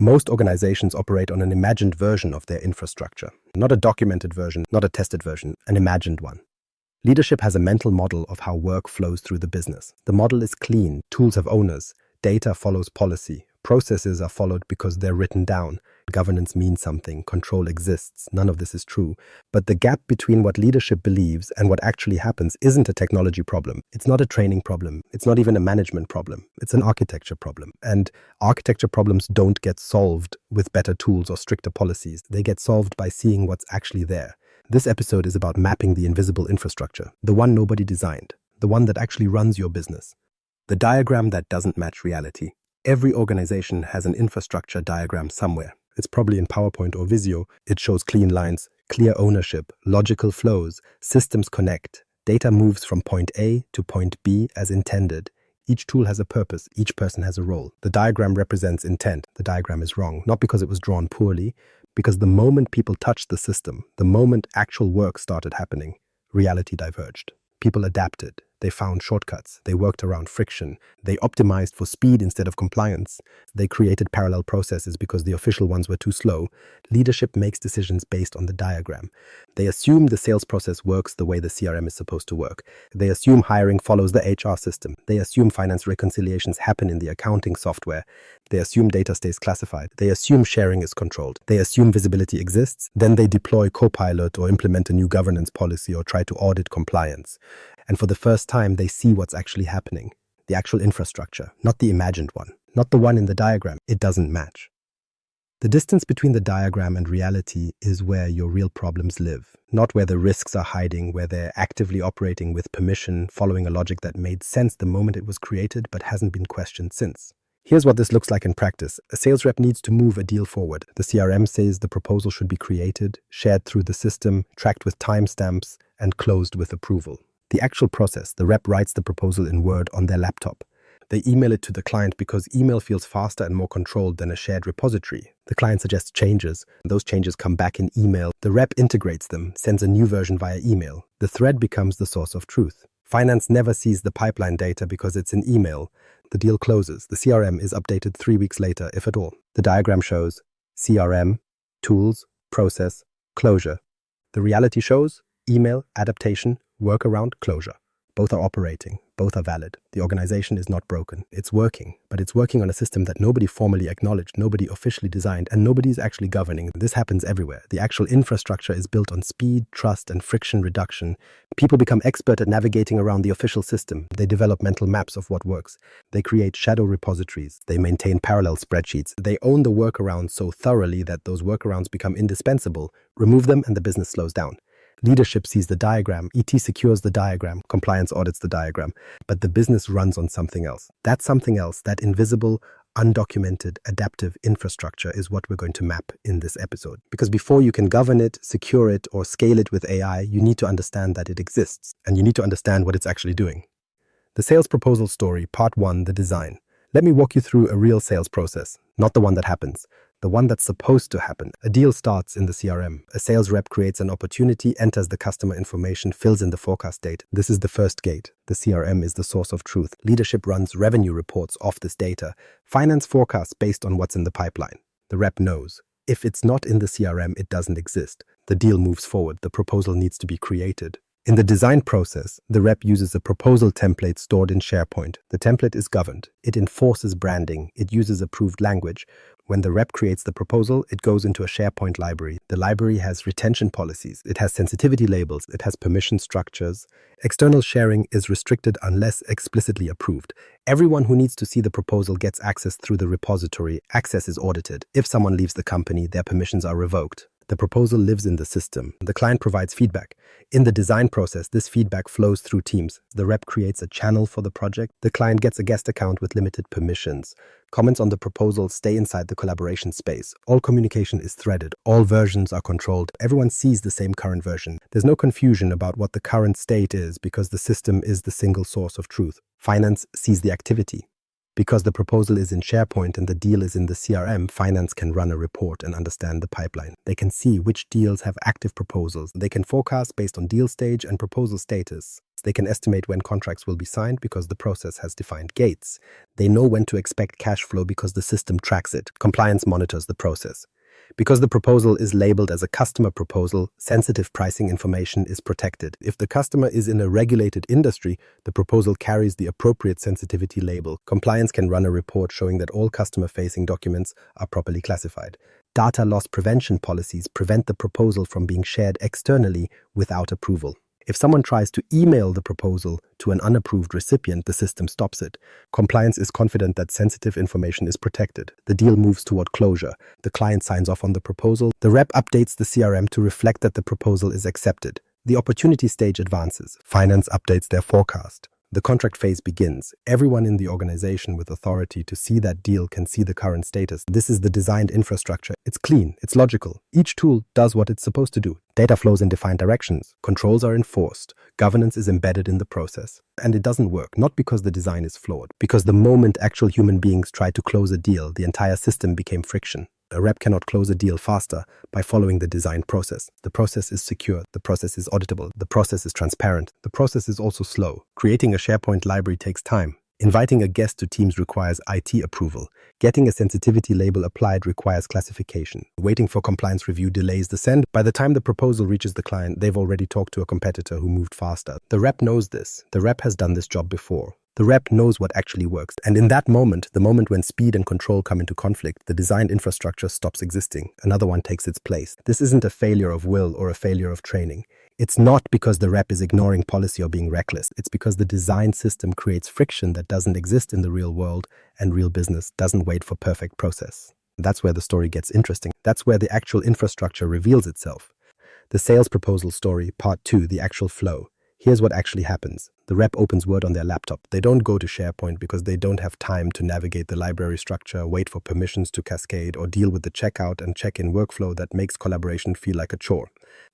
Most organizations operate on an imagined version of their infrastructure, not a documented version, not a tested version, an imagined one. Leadership has a mental model of how work flows through the business. The model is clean, tools have owners, data follows policy, processes are followed because they're written down. Governance means something, control exists, none of this is true. But the gap between what leadership believes and what actually happens isn't a technology problem. It's not a training problem. It's not even a management problem. It's an architecture problem. And architecture problems don't get solved with better tools or stricter policies. They get solved by seeing what's actually there. This episode is about mapping the invisible infrastructure, the one nobody designed, the one that actually runs your business. The diagram that doesn't match reality. Every organization has an infrastructure diagram somewhere. It's probably in PowerPoint or Visio. It shows clean lines, clear ownership, logical flows, systems connect, data moves from point A to point B as intended. Each tool has a purpose, each person has a role. The diagram represents intent. The diagram is wrong, not because it was drawn poorly, because the moment people touched the system, the moment actual work started happening, reality diverged. People adapted. They found shortcuts. They worked around friction. They optimized for speed instead of compliance. They created parallel processes because the official ones were too slow. Leadership makes decisions based on the diagram. They assume the sales process works the way the CRM is supposed to work. They assume hiring follows the HR system. They assume finance reconciliations happen in the accounting software. They assume data stays classified. They assume sharing is controlled. They assume visibility exists. Then they deploy Copilot or implement a new governance policy or try to audit compliance. And for the first time, they see what's actually happening. The actual infrastructure, not the imagined one, not the one in the diagram. It doesn't match. The distance between the diagram and reality is where your real problems live, not where the risks are hiding, where they're actively operating with permission, following a logic that made sense the moment it was created but hasn't been questioned since. Here's what this looks like in practice. A sales rep needs to move a deal forward. The CRM says the proposal should be created, shared through the system, tracked with timestamps, and closed with approval. The actual process, the rep writes the proposal in Word on their laptop. They email it to the client because email feels faster and more controlled than a shared repository. The client suggests changes. Those changes come back in email. The rep integrates them, sends a new version via email. The thread becomes the source of truth. Finance never sees the pipeline data because it's in email. The deal closes. The CRM is updated 3 weeks later, if at all. The diagram shows CRM, tools, process, closure. The reality shows email, adaptation, workaround, closure. Both are operating. Both are valid. The organization is not broken. It's working, but it's working on a system that nobody formally acknowledged, nobody officially designed, and nobody is actually governing. This happens everywhere. The actual infrastructure is built on speed, trust, and friction reduction. People become expert at navigating around the official system. They develop mental maps of what works. They create shadow repositories. They maintain parallel spreadsheets. They own the workarounds so thoroughly that those workarounds become indispensable. Remove them and the business slows down. Leadership sees the diagram, ET secures the diagram, compliance audits the diagram, but the business runs on something else. That something else, that invisible, undocumented, adaptive infrastructure is what we're going to map in this episode. Because before you can govern it, secure it, or scale it with AI, you need to understand that it exists, and you need to understand what it's actually doing. The sales proposal story, part 1, the design. Let me walk you through a real sales process, not the one that happens. The one that's supposed to happen. A deal starts in the CRM. A sales rep creates an opportunity, enters the customer information, fills in the forecast date. This is the first gate. The CRM is the source of truth. Leadership runs revenue reports off this data. Finance forecasts based on what's in the pipeline. The rep knows. If it's not in the CRM, it doesn't exist. The deal moves forward. The proposal needs to be created. In the design process, the rep uses a proposal template stored in SharePoint. The template is governed. It enforces branding. It uses approved language. When the rep creates the proposal, it goes into a SharePoint library. The library has retention policies. It has sensitivity labels. It has permission structures. External sharing is restricted unless explicitly approved. Everyone who needs to see the proposal gets access through the repository. Access is audited. If someone leaves the company, their permissions are revoked. The proposal lives in the system. The client provides feedback. In the design process, this feedback flows through teams. The rep creates a channel for the project. The client gets a guest account with limited permissions. Comments on the proposal stay inside the collaboration space. All communication is threaded. All versions are controlled. Everyone sees the same current version. There's no confusion about what the current state is because the system is the single source of truth. Finance sees the activity. Because the proposal is in SharePoint and the deal is in the CRM, finance can run a report and understand the pipeline. They can see which deals have active proposals. They can forecast based on deal stage and proposal status. They can estimate when contracts will be signed because the process has defined gates. They know when to expect cash flow because the system tracks it. Compliance monitors the process. Because the proposal is labeled as a customer proposal, sensitive pricing information is protected. If the customer is in a regulated industry, the proposal carries the appropriate sensitivity label. Compliance can run a report showing that all customer-facing documents are properly classified. Data loss prevention policies prevent the proposal from being shared externally without approval. If someone tries to email the proposal to an unapproved recipient, the system stops it. Compliance is confident that sensitive information is protected. The deal moves toward closure. The client signs off on the proposal. The rep updates the CRM to reflect that the proposal is accepted. The opportunity stage advances. Finance updates their forecast. The contract phase begins. Everyone in the organization with authority to see that deal can see the current status. This is the designed infrastructure. It's clean, it's logical. Each tool does what it's supposed to do. Data flows in defined directions. Controls are enforced. Governance is embedded in the process. And it doesn't work, not because the design is flawed, because the moment actual human beings tried to close a deal, the entire system became friction. A rep cannot close a deal faster by following the design process. The process is secure. The process is auditable. The process is transparent. The process is also slow. Creating a SharePoint library takes time. Inviting a guest to Teams requires IT approval. Getting a sensitivity label applied requires classification. Waiting for compliance review delays the send. By the time the proposal reaches the client, they've already talked to a competitor who moved faster. The rep knows this. The rep has done this job before. The rep knows what actually works. And in that moment, the moment when speed and control come into conflict, the designed infrastructure stops existing. Another one takes its place. This isn't a failure of will or a failure of training. It's not because the rep is ignoring policy or being reckless. It's because the design system creates friction that doesn't exist in the real world, and real business doesn't wait for perfect process. That's where the story gets interesting. That's where the actual infrastructure reveals itself. The sales proposal story, part 2, the actual flow. Here's what actually happens. The rep opens Word on their laptop. They don't go to SharePoint because they don't have time to navigate the library structure, wait for permissions to cascade, or deal with the checkout and check-in workflow that makes collaboration feel like a chore.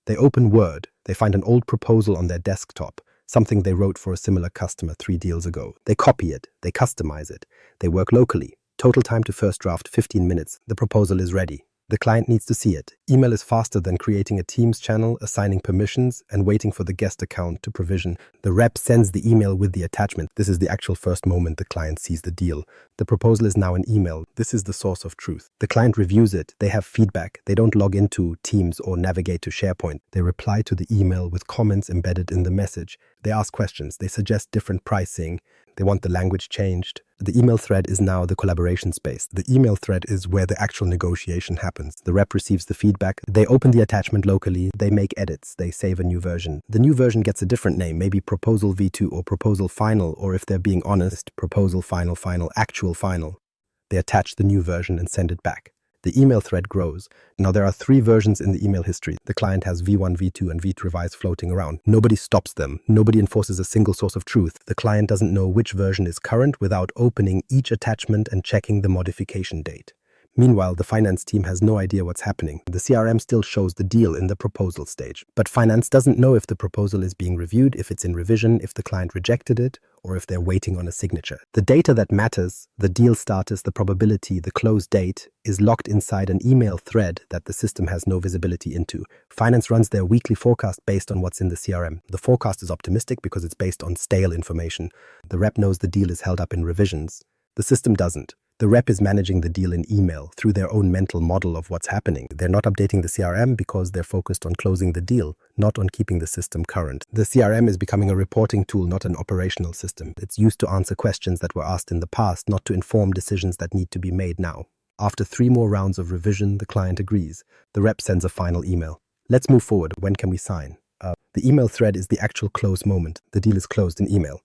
They open Word. They find an old proposal on their desktop, something they wrote for a similar customer 3 deals ago. They copy it. They customize it. They work locally. Total time to first draft, 15 minutes. The proposal is ready. The client needs to see it. Email is faster than creating a Teams channel, assigning permissions, and waiting for the guest account to provision. The rep sends the email with the attachment. This is the actual first moment the client sees the deal. The proposal is now an email. This is the source of truth. The client reviews it. They have feedback. They don't log into Teams or navigate to SharePoint. They reply to the email with comments embedded in the message. They ask questions. They suggest different pricing. They want the language changed. The email thread is now the collaboration space. The email thread is where the actual negotiation happens. The rep receives the feedback. They open the attachment locally. They make edits. They save a new version. The new version gets a different name, maybe Proposal V2 or Proposal Final, or if they're being honest, Proposal Final, Actual Final. They attach the new version and send it back. The email thread grows. Now there are 3 versions in the email history. The client has V1, V2, and V2 revise floating around. Nobody stops them. Nobody enforces a single source of truth. The client doesn't know which version is current without opening each attachment and checking the modification date. Meanwhile, the finance team has no idea what's happening. The CRM still shows the deal in the proposal stage. But finance doesn't know if the proposal is being reviewed, if it's in revision, if the client rejected it, or if they're waiting on a signature. The data that matters, the deal status, the probability, the close date, is locked inside an email thread that the system has no visibility into. Finance runs their weekly forecast based on what's in the CRM. The forecast is optimistic because it's based on stale information. The rep knows the deal is held up in revisions. The system doesn't. The rep is managing the deal in email through their own mental model of what's happening. They're not updating the CRM because they're focused on closing the deal, not on keeping the system current. The CRM is becoming a reporting tool, not an operational system. It's used to answer questions that were asked in the past, not to inform decisions that need to be made now. After 3 more rounds of revision, the client agrees. The rep sends a final email. Let's move forward. When can we sign? The email thread is the actual close moment. The deal is closed in email.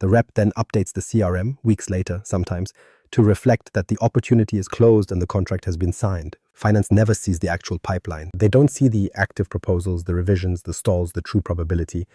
The rep then updates the CRM, weeks later sometimes, to reflect that the opportunity is closed and the contract has been signed. Finance never sees the actual pipeline. They don't see the active proposals, the revisions, the stalls, the true probability.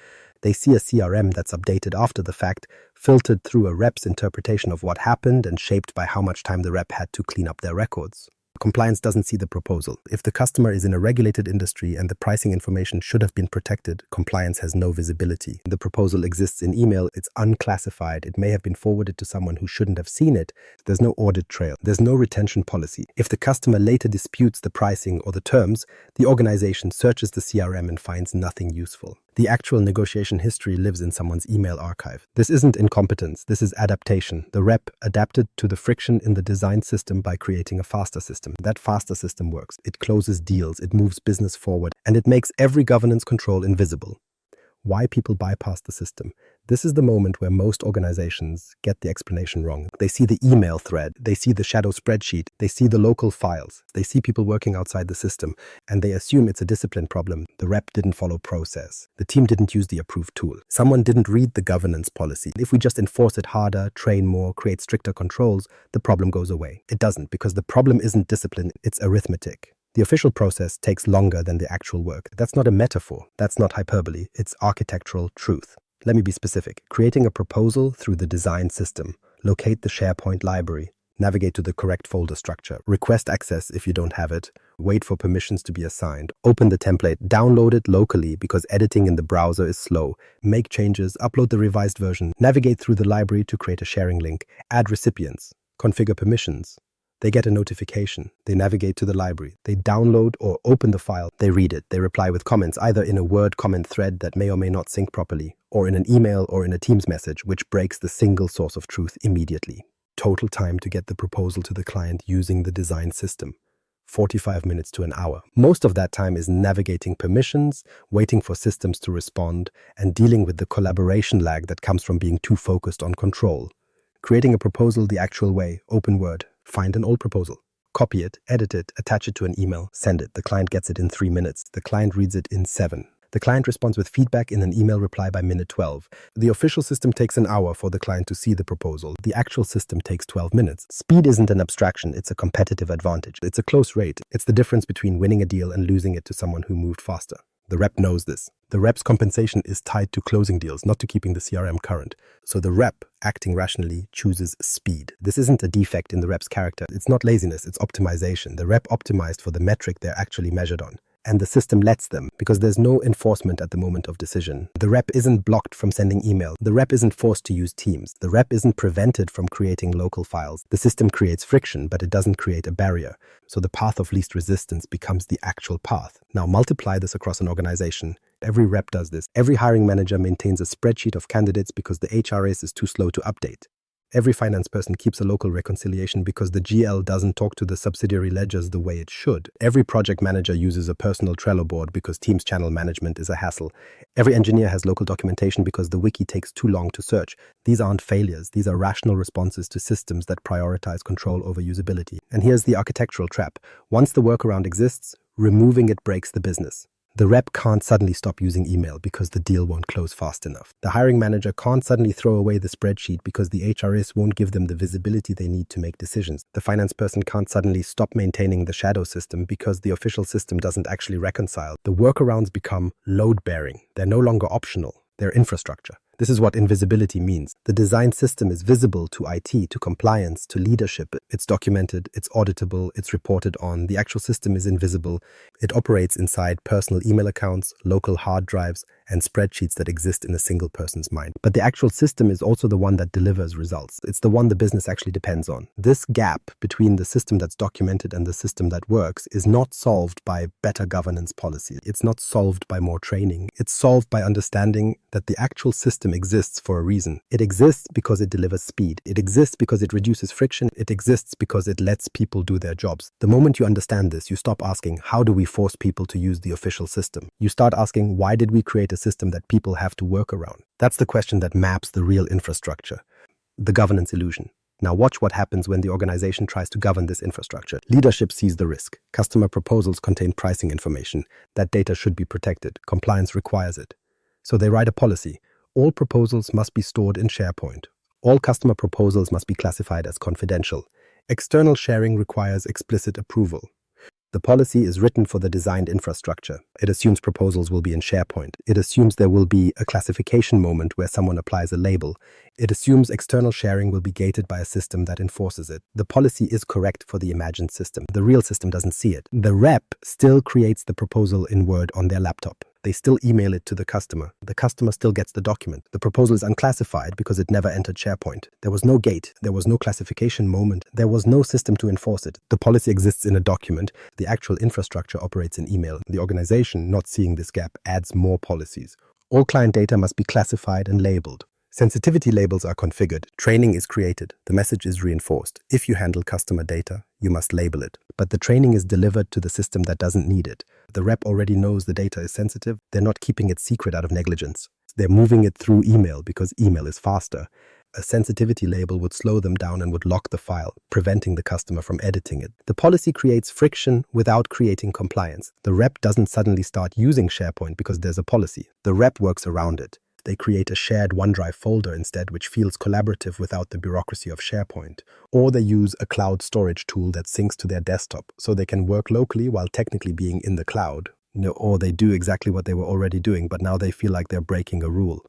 They see a CRM that's updated after the fact, filtered through a rep's interpretation of what happened and shaped by how much time the rep had to clean up their records. Compliance doesn't see the proposal. If the customer is in a regulated industry and the pricing information should have been protected, compliance has no visibility. The proposal exists in email, it's unclassified, it may have been forwarded to someone who shouldn't have seen it. There's no audit trail, there's no retention policy. If the customer later disputes the pricing or the terms, the organization searches the CRM and finds nothing useful. The actual negotiation history lives in someone's email archive. This isn't incompetence, this is adaptation. The rep adapted to the friction in the design system by creating a faster system. That faster system works. It closes deals, it moves business forward, and it makes every governance control invisible. Why people bypass the system? This is the moment where most organizations get the explanation wrong. They see the email thread, they see the shadow spreadsheet, they see the local files, they see people working outside the system, and they assume it's a discipline problem. The rep didn't follow process. The team didn't use the approved tool. Someone didn't read the governance policy. If we just enforce it harder, train more, create stricter controls, the problem goes away. It doesn't, because the problem isn't discipline, it's arithmetic. The official process takes longer than the actual work. That's not a metaphor. That's not hyperbole. It's architectural truth. Let me be specific. Creating a proposal through the design system. Locate the SharePoint library. Navigate to the correct folder structure. Request access if you don't have it. Wait for permissions to be assigned. Open the template. Download it locally because editing in the browser is slow. Make changes. Upload the revised version. Navigate through the library to create a sharing link. Add recipients. Configure permissions. They get a notification. They navigate to the library. They download or open the file. They read it. They reply with comments, either in a Word comment thread that may or may not sync properly, or in an email or in a Teams message, which breaks the single source of truth immediately. Total time to get the proposal to the client using the design system. 45 minutes to an hour. Most of that time is navigating permissions, waiting for systems to respond, and dealing with the collaboration lag that comes from being too focused on control. Creating a proposal the actual way, open Word. Find an old proposal. Copy it, edit it, attach it to an email, send it. The client gets it in 3 minutes. The client reads it in 7. The client responds with feedback in an email reply by minute 12. The official system takes an hour for the client to see the proposal. The actual system takes 12 minutes. Speed isn't an abstraction, it's a competitive advantage. It's a close rate. It's the difference between winning a deal and losing it to someone who moved faster. The rep knows this. The rep's compensation is tied to closing deals, not to keeping the CRM current. So the rep, acting rationally, chooses speed. This isn't a defect in the rep's character. It's not laziness, it's optimization. The rep optimized for the metric they're actually measured on. And the system lets them, because there's no enforcement at the moment of decision. The rep isn't blocked from sending email. The rep isn't forced to use Teams. The rep isn't prevented from creating local files. The system creates friction, but it doesn't create a barrier. So the path of least resistance becomes the actual path. Now multiply this across an organization. Every rep does this. Every hiring manager maintains a spreadsheet of candidates because the HRS is too slow to update. Every finance person keeps a local reconciliation because the GL doesn't talk to the subsidiary ledgers the way it should. Every project manager uses a personal Trello board because Teams channel management is a hassle. Every engineer has local documentation because the wiki takes too long to search. These aren't failures. These are rational responses to systems that prioritize control over usability. And here's the architectural trap. Once the workaround exists, removing it breaks the business. The rep can't suddenly stop using email because the deal won't close fast enough. The hiring manager can't suddenly throw away the spreadsheet because the HRS won't give them the visibility they need to make decisions. The finance person can't suddenly stop maintaining the shadow system because the official system doesn't actually reconcile. The workarounds become load-bearing. They're no longer optional. They're infrastructure. This is what invisibility means. The design system is visible to IT, to compliance, to leadership. It's documented, it's auditable, it's reported on. The actual system is invisible. It operates inside personal email accounts, local hard drives, and spreadsheets that exist in a single person's mind. But the actual system is also the one that delivers results. It's the one the business actually depends on. This gap between the system that's documented and the system that works is not solved by better governance policy. It's not solved by more training. It's solved by understanding that the actual system exists for a reason. It exists because it delivers speed. It exists because it reduces friction. It exists because it lets people do their jobs. The moment you understand this, you stop asking, how do we force people to use the official system? You start asking, why did we create a system that people have to work around? That's the question that maps the real infrastructure, the governance illusion. Now watch what happens when the organization tries to govern this infrastructure. Leadership sees the risk. Customer proposals contain pricing information. That data should be protected. Compliance requires it. So they write a policy. All proposals must be stored in SharePoint. All customer proposals must be classified as confidential. External sharing requires explicit approval. The policy is written for the designed infrastructure. It assumes proposals will be in SharePoint. It assumes there will be a classification moment where someone applies a label. It assumes external sharing will be gated by a system that enforces it. The policy is correct for the imagined system. The real system doesn't see it. The rep still creates the proposal in Word on their laptop. They still email it to the customer. The customer still gets the document. The proposal is unclassified because it never entered SharePoint. There was no gate. There was no classification moment. There was no system to enforce it. The policy exists in a document. The actual infrastructure operates in email. The organization, not seeing this gap, adds more policies. All client data must be classified and labeled. Sensitivity labels are configured, training is created, the message is reinforced. If you handle customer data, you must label it. But the training is delivered to the system that doesn't need it. The rep already knows the data is sensitive. They're not keeping it secret out of negligence. They're moving it through email because email is faster. A sensitivity label would slow them down and would lock the file, preventing the customer from editing it. The policy creates friction without creating compliance. The rep doesn't suddenly start using SharePoint because there's a policy. The rep works around it. They create a shared OneDrive folder instead, which feels collaborative without the bureaucracy of SharePoint. Or they use a cloud storage tool that syncs to their desktop, so they can work locally while technically being in the cloud. Or they do exactly what they were already doing, but now they feel like they're breaking a rule.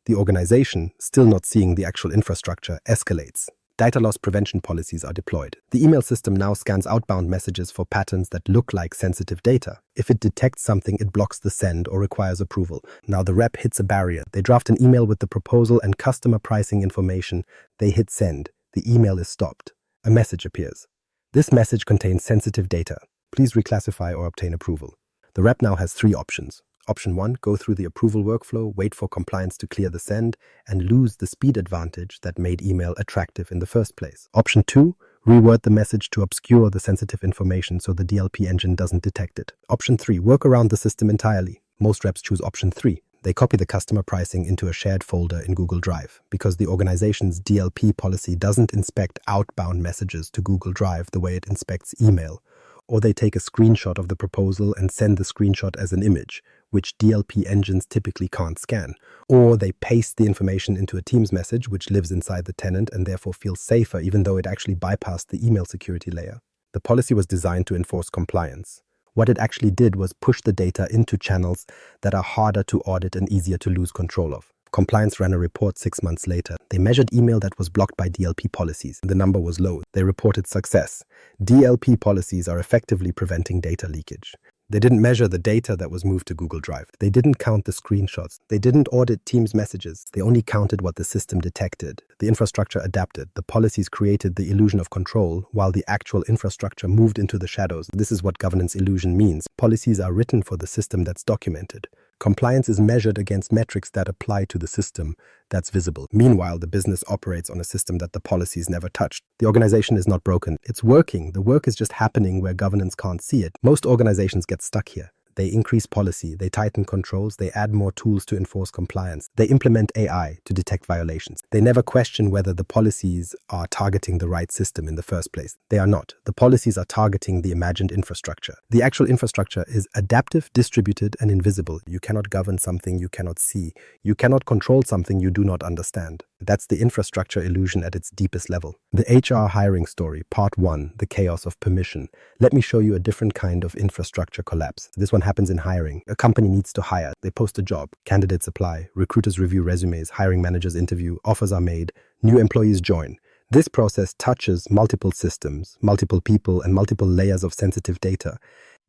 The organization, still not seeing the actual infrastructure, escalates. Data loss prevention policies are deployed. The email system now scans outbound messages for patterns that look like sensitive data. If it detects something, it blocks the send or requires approval. Now the rep hits a barrier. They draft an email with the proposal and customer pricing information. They hit send. The email is stopped. A message appears. This message contains sensitive data. Please reclassify or obtain approval. The rep now has 3 options. Option 1, go through the approval workflow, wait for compliance to clear the send, and lose the speed advantage that made email attractive in the first place. Option 2, reword the message to obscure the sensitive information so the DLP engine doesn't detect it. Option 3, work around the system entirely. Most reps choose option 3. They copy the customer pricing into a shared folder in Google Drive because the organization's DLP policy doesn't inspect outbound messages to Google Drive the way it inspects email. Or they take a screenshot of the proposal and send the screenshot as an image, which DLP engines typically can't scan. Or they paste the information into a Teams message, which lives inside the tenant and therefore feels safer even though it actually bypassed the email security layer. The policy was designed to enforce compliance. What it actually did was push the data into channels that are harder to audit and easier to lose control of. Compliance ran a report 6 months later. They measured email that was blocked by DLP policies. The number was low. They reported success. DLP policies are effectively preventing data leakage. They didn't measure the data that was moved to Google Drive. They didn't count the screenshots. They didn't audit Teams messages. They only counted what the system detected. The infrastructure adapted. The policies created the illusion of control, while the actual infrastructure moved into the shadows. This is what governance illusion means. Policies are written for the system that's documented. Compliance is measured against metrics that apply to the system that's visible. Meanwhile, the business operates on a system that the policies never touched. The organization is not broken. It's working. The work is just happening where governance can't see it. Most organizations get stuck here. They increase policy, they tighten controls, they add more tools to enforce compliance. They implement AI to detect violations. They never question whether the policies are targeting the right system in the first place. They are not. The policies are targeting the imagined infrastructure. The actual infrastructure is adaptive, distributed, and invisible. You cannot govern something you cannot see. You cannot control something you do not understand. That's the infrastructure illusion at its deepest level. The HR hiring story, part 1, the chaos of permission. Let me show you a different kind of infrastructure collapse. This one happens in hiring. A company needs to hire. They post a job. Candidates apply. Recruiters review resumes. Hiring managers interview. Offers are made. New employees join. This process touches multiple systems, multiple people, and multiple layers of sensitive data.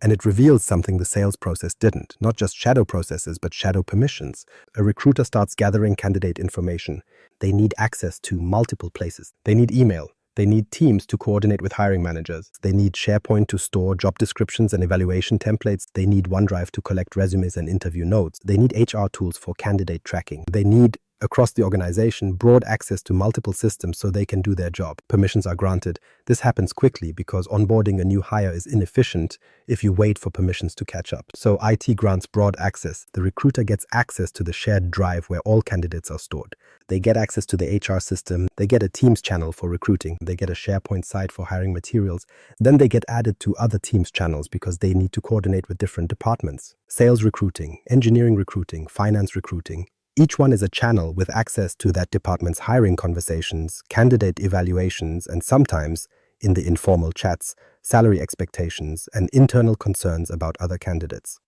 And it reveals something the sales process didn't. Not just shadow processes, but shadow permissions. A recruiter starts gathering candidate information. They need access to multiple places. They need email. They need Teams to coordinate with hiring managers. They need SharePoint to store job descriptions and evaluation templates. They need OneDrive to collect resumes and interview notes. They need HR tools for candidate tracking. They need, across the organization, broad access to multiple systems so they can do their job. Permissions are granted. This happens quickly because onboarding a new hire is inefficient if you wait for permissions to catch up. So IT grants broad access. The recruiter gets access to the shared drive where all candidates are stored. They get access to the HR system. They get a Teams channel for recruiting. They get a SharePoint site for hiring materials. Then they get added to other Teams channels because they need to coordinate with different departments. Sales recruiting, engineering recruiting, finance recruiting. Each one is a channel with access to that department's hiring conversations, candidate evaluations, and sometimes, in the informal chats, salary expectations and internal concerns about other candidates.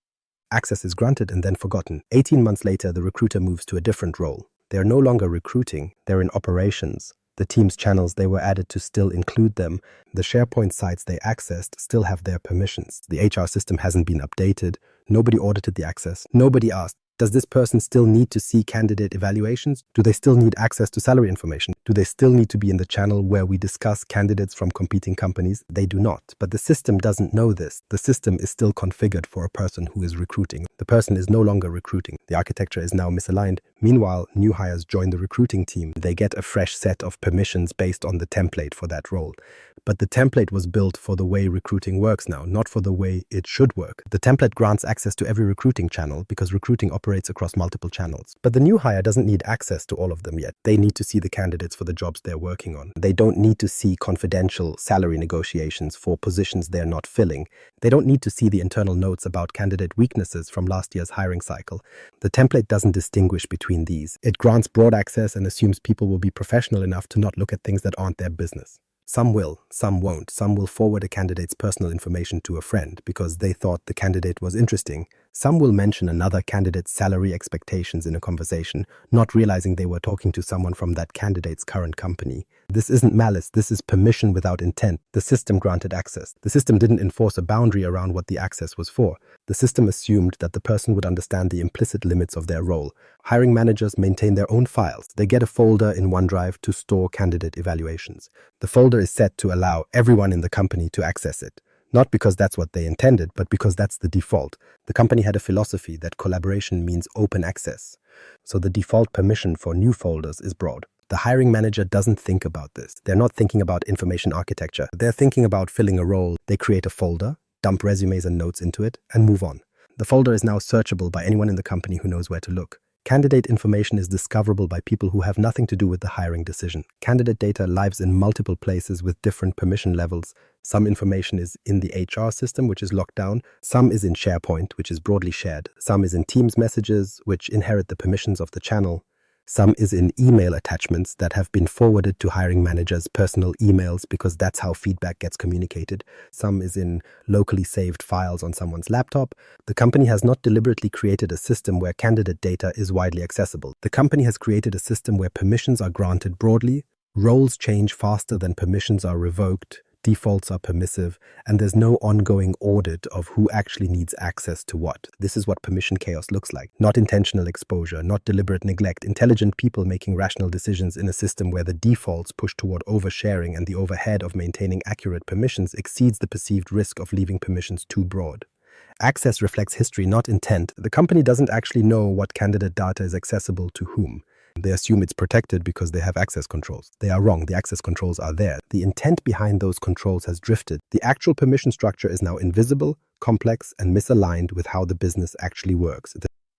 Access is granted and then forgotten. 18 months later, the recruiter moves to a different role. They are no longer recruiting, they're in operations. The Teams channels they were added to still include them. The SharePoint sites they accessed still have their permissions. The HR system hasn't been updated. Nobody audited the access. Nobody asked, Does this person still need to see candidate evaluations? Do they still need access to salary information? Do they still need to be in the channel where we discuss candidates from competing companies? They do not. But the system doesn't know this. The system is still configured for a person who is recruiting. The person is no longer recruiting. The architecture is now misaligned. Meanwhile, new hires join the recruiting team. They get a fresh set of permissions based on the template for that role. But the template was built for the way recruiting works now, not for the way it should work. The template grants access to every recruiting channel because recruiting operates across multiple channels. But the new hire doesn't need access to all of them yet. They need to see the candidates for the jobs they're working on. They don't need to see confidential salary negotiations for positions they're not filling. They don't need to see the internal notes about candidate weaknesses from last year's hiring cycle. The template doesn't distinguish between these. It grants broad access and assumes people will be professional enough to not look at things that aren't their business. Some will, some won't. Some will forward a candidate's personal information to a friend because they thought the candidate was interesting. Some will mention another candidate's salary expectations in a conversation, not realizing they were talking to someone from that candidate's current company. This isn't malice, this is permission without intent. The system granted access. The system didn't enforce a boundary around what the access was for. The system assumed that the person would understand the implicit limits of their role. Hiring managers maintain their own files. They get a folder in OneDrive to store candidate evaluations. The folder is set to allow everyone in the company to access it. Not because that's what they intended, but because that's the default. The company had a philosophy that collaboration means open access. So the default permission for new folders is broad. The hiring manager doesn't think about this. They're not thinking about information architecture. They're thinking about filling a role. They create a folder, dump resumes and notes into it, and move on. The folder is now searchable by anyone in the company who knows where to look. Candidate information is discoverable by people who have nothing to do with the hiring decision. Candidate data lives in multiple places with different permission levels. Some information is in the HR system, which is locked down. Some is in SharePoint, which is broadly shared. Some is in Teams messages, which inherit the permissions of the channel. Some is in email attachments that have been forwarded to hiring managers' personal emails because that's how feedback gets communicated. Some is in locally saved files on someone's laptop. The company has not deliberately created a system where candidate data is widely accessible. The company has created a system where permissions are granted broadly, roles change faster than permissions are revoked, defaults are permissive, and there's no ongoing audit of who actually needs access to what. This is what permission chaos looks like. Not intentional exposure, not deliberate neglect, intelligent people making rational decisions in a system where the defaults push toward oversharing and the overhead of maintaining accurate permissions exceeds the perceived risk of leaving permissions too broad. Access reflects history, not intent. The company doesn't actually know what candidate data is accessible to whom. They assume it's protected because they have access controls. They are wrong. The access controls are there. The intent behind those controls has drifted. The actual permission structure is now invisible, complex, and misaligned with how the business actually works.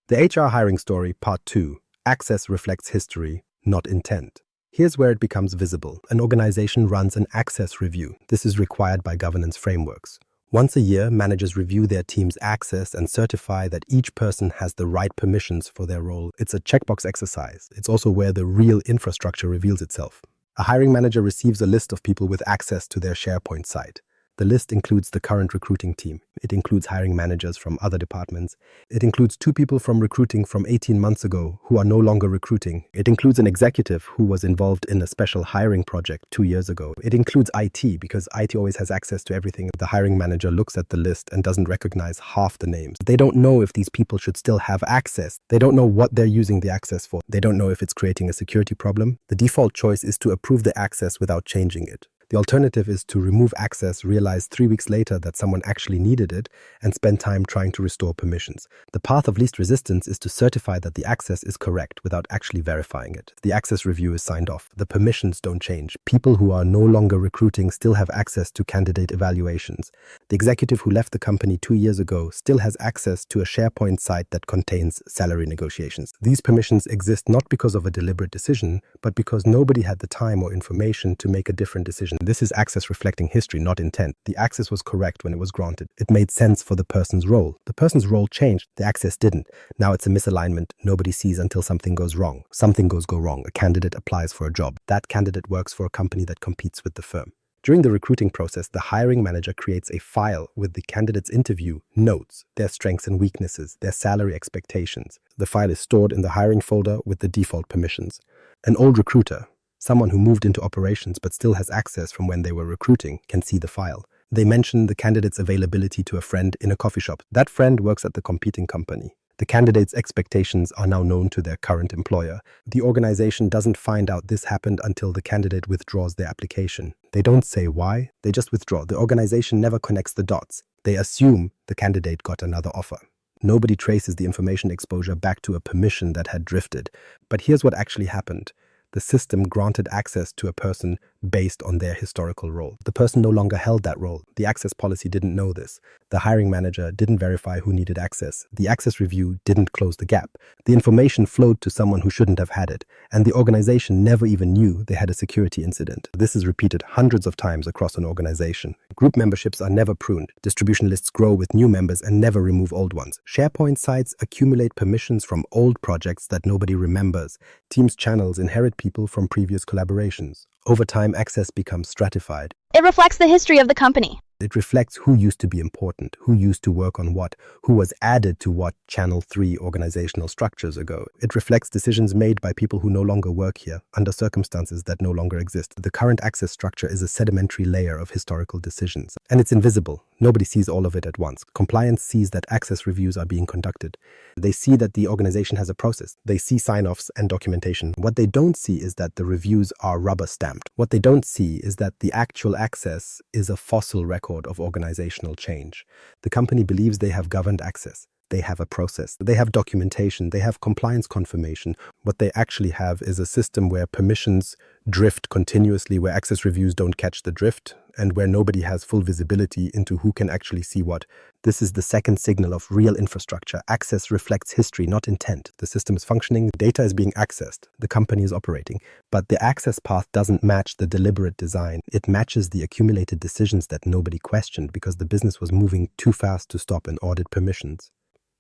The HR hiring story, part 2. Access reflects history, not intent. Here's where it becomes visible. An organization runs an access review. This is required by governance frameworks. Once a year, managers review their team's access and certify that each person has the right permissions for their role. It's a checkbox exercise. It's also where the real infrastructure reveals itself. A hiring manager receives a list of people with access to their SharePoint site. The list includes the current recruiting team. It includes hiring managers from other departments. It includes 2 people from recruiting from 18 months ago who are no longer recruiting. It includes an executive who was involved in a special hiring project 2 years ago. It includes IT because IT always has access to everything. The hiring manager looks at the list and doesn't recognize half the names. They don't know if these people should still have access. They don't know what they're using the access for. They don't know if it's creating a security problem. The default choice is to approve the access without changing it. The alternative is to remove access, realize 3 weeks later that someone actually needed it, and spend time trying to restore permissions. The path of least resistance is to certify that the access is correct without actually verifying it. The access review is signed off. The permissions don't change. People who are no longer recruiting still have access to candidate evaluations. The executive who left the company 2 years ago still has access to a SharePoint site that contains salary negotiations. These permissions exist not because of a deliberate decision, but because nobody had the time or information to make a different decision. This is access reflecting history, not intent. The access was correct when it was granted. It made sense for the person's role. The person's role changed. The access didn't. Now it's a misalignment nobody sees until something goes wrong. Something goes wrong. A candidate applies for a job. That candidate works for a company that competes with the firm. During the recruiting process, the hiring manager creates a file with the candidate's interview, notes, their strengths and weaknesses, their salary expectations. The file is stored in the hiring folder with the default permissions. An old recruiter, someone who moved into operations but still has access from when they were recruiting, can see the file. They mention the candidate's availability to a friend in a coffee shop. That friend works at the competing company. The candidate's expectations are now known to their current employer. The organization doesn't find out this happened until the candidate withdraws their application. They don't say why, they just withdraw. The organization never connects the dots. They assume the candidate got another offer. Nobody traces the information exposure back to a permission that had drifted. But here's what actually happened. The system granted access to a person based on their historical role. The person no longer held that role. The access policy didn't know this. The hiring manager didn't verify who needed access. The access review didn't close the gap. The information flowed to someone who shouldn't have had it, and the organization never even knew they had a security incident. This is repeated hundreds of times across an organization. Group memberships are never pruned. Distribution lists grow with new members and never remove old ones. SharePoint sites accumulate permissions from old projects that nobody remembers. Teams channels inherit people from previous collaborations. Over time, access becomes stratified. It reflects the history of the company. It reflects who used to be important, who used to work on what, who was added to what Channel 3 organizational structures ago. It reflects decisions made by people who no longer work here, under circumstances that no longer exist. The current access structure is a sedimentary layer of historical decisions, and it's invisible. Nobody sees all of it at once. Compliance sees that access reviews are being conducted. They see that the organization has a process. They see sign-offs and documentation. What they don't see is that the reviews are rubber stamped. What they don't see is that the actual access is a fossil record of organizational change. The company believes they have governed access. They have a process. They have documentation. They have compliance confirmation. What they actually have is a system where permissions drift continuously, where access reviews don't catch the drift, and where nobody has full visibility into who can actually see what. This is the second signal of real infrastructure. Access reflects history, not intent. The system is functioning, data is being accessed, the company is operating. But the access path doesn't match the deliberate design. It matches the accumulated decisions that nobody questioned because the business was moving too fast to stop and audit permissions.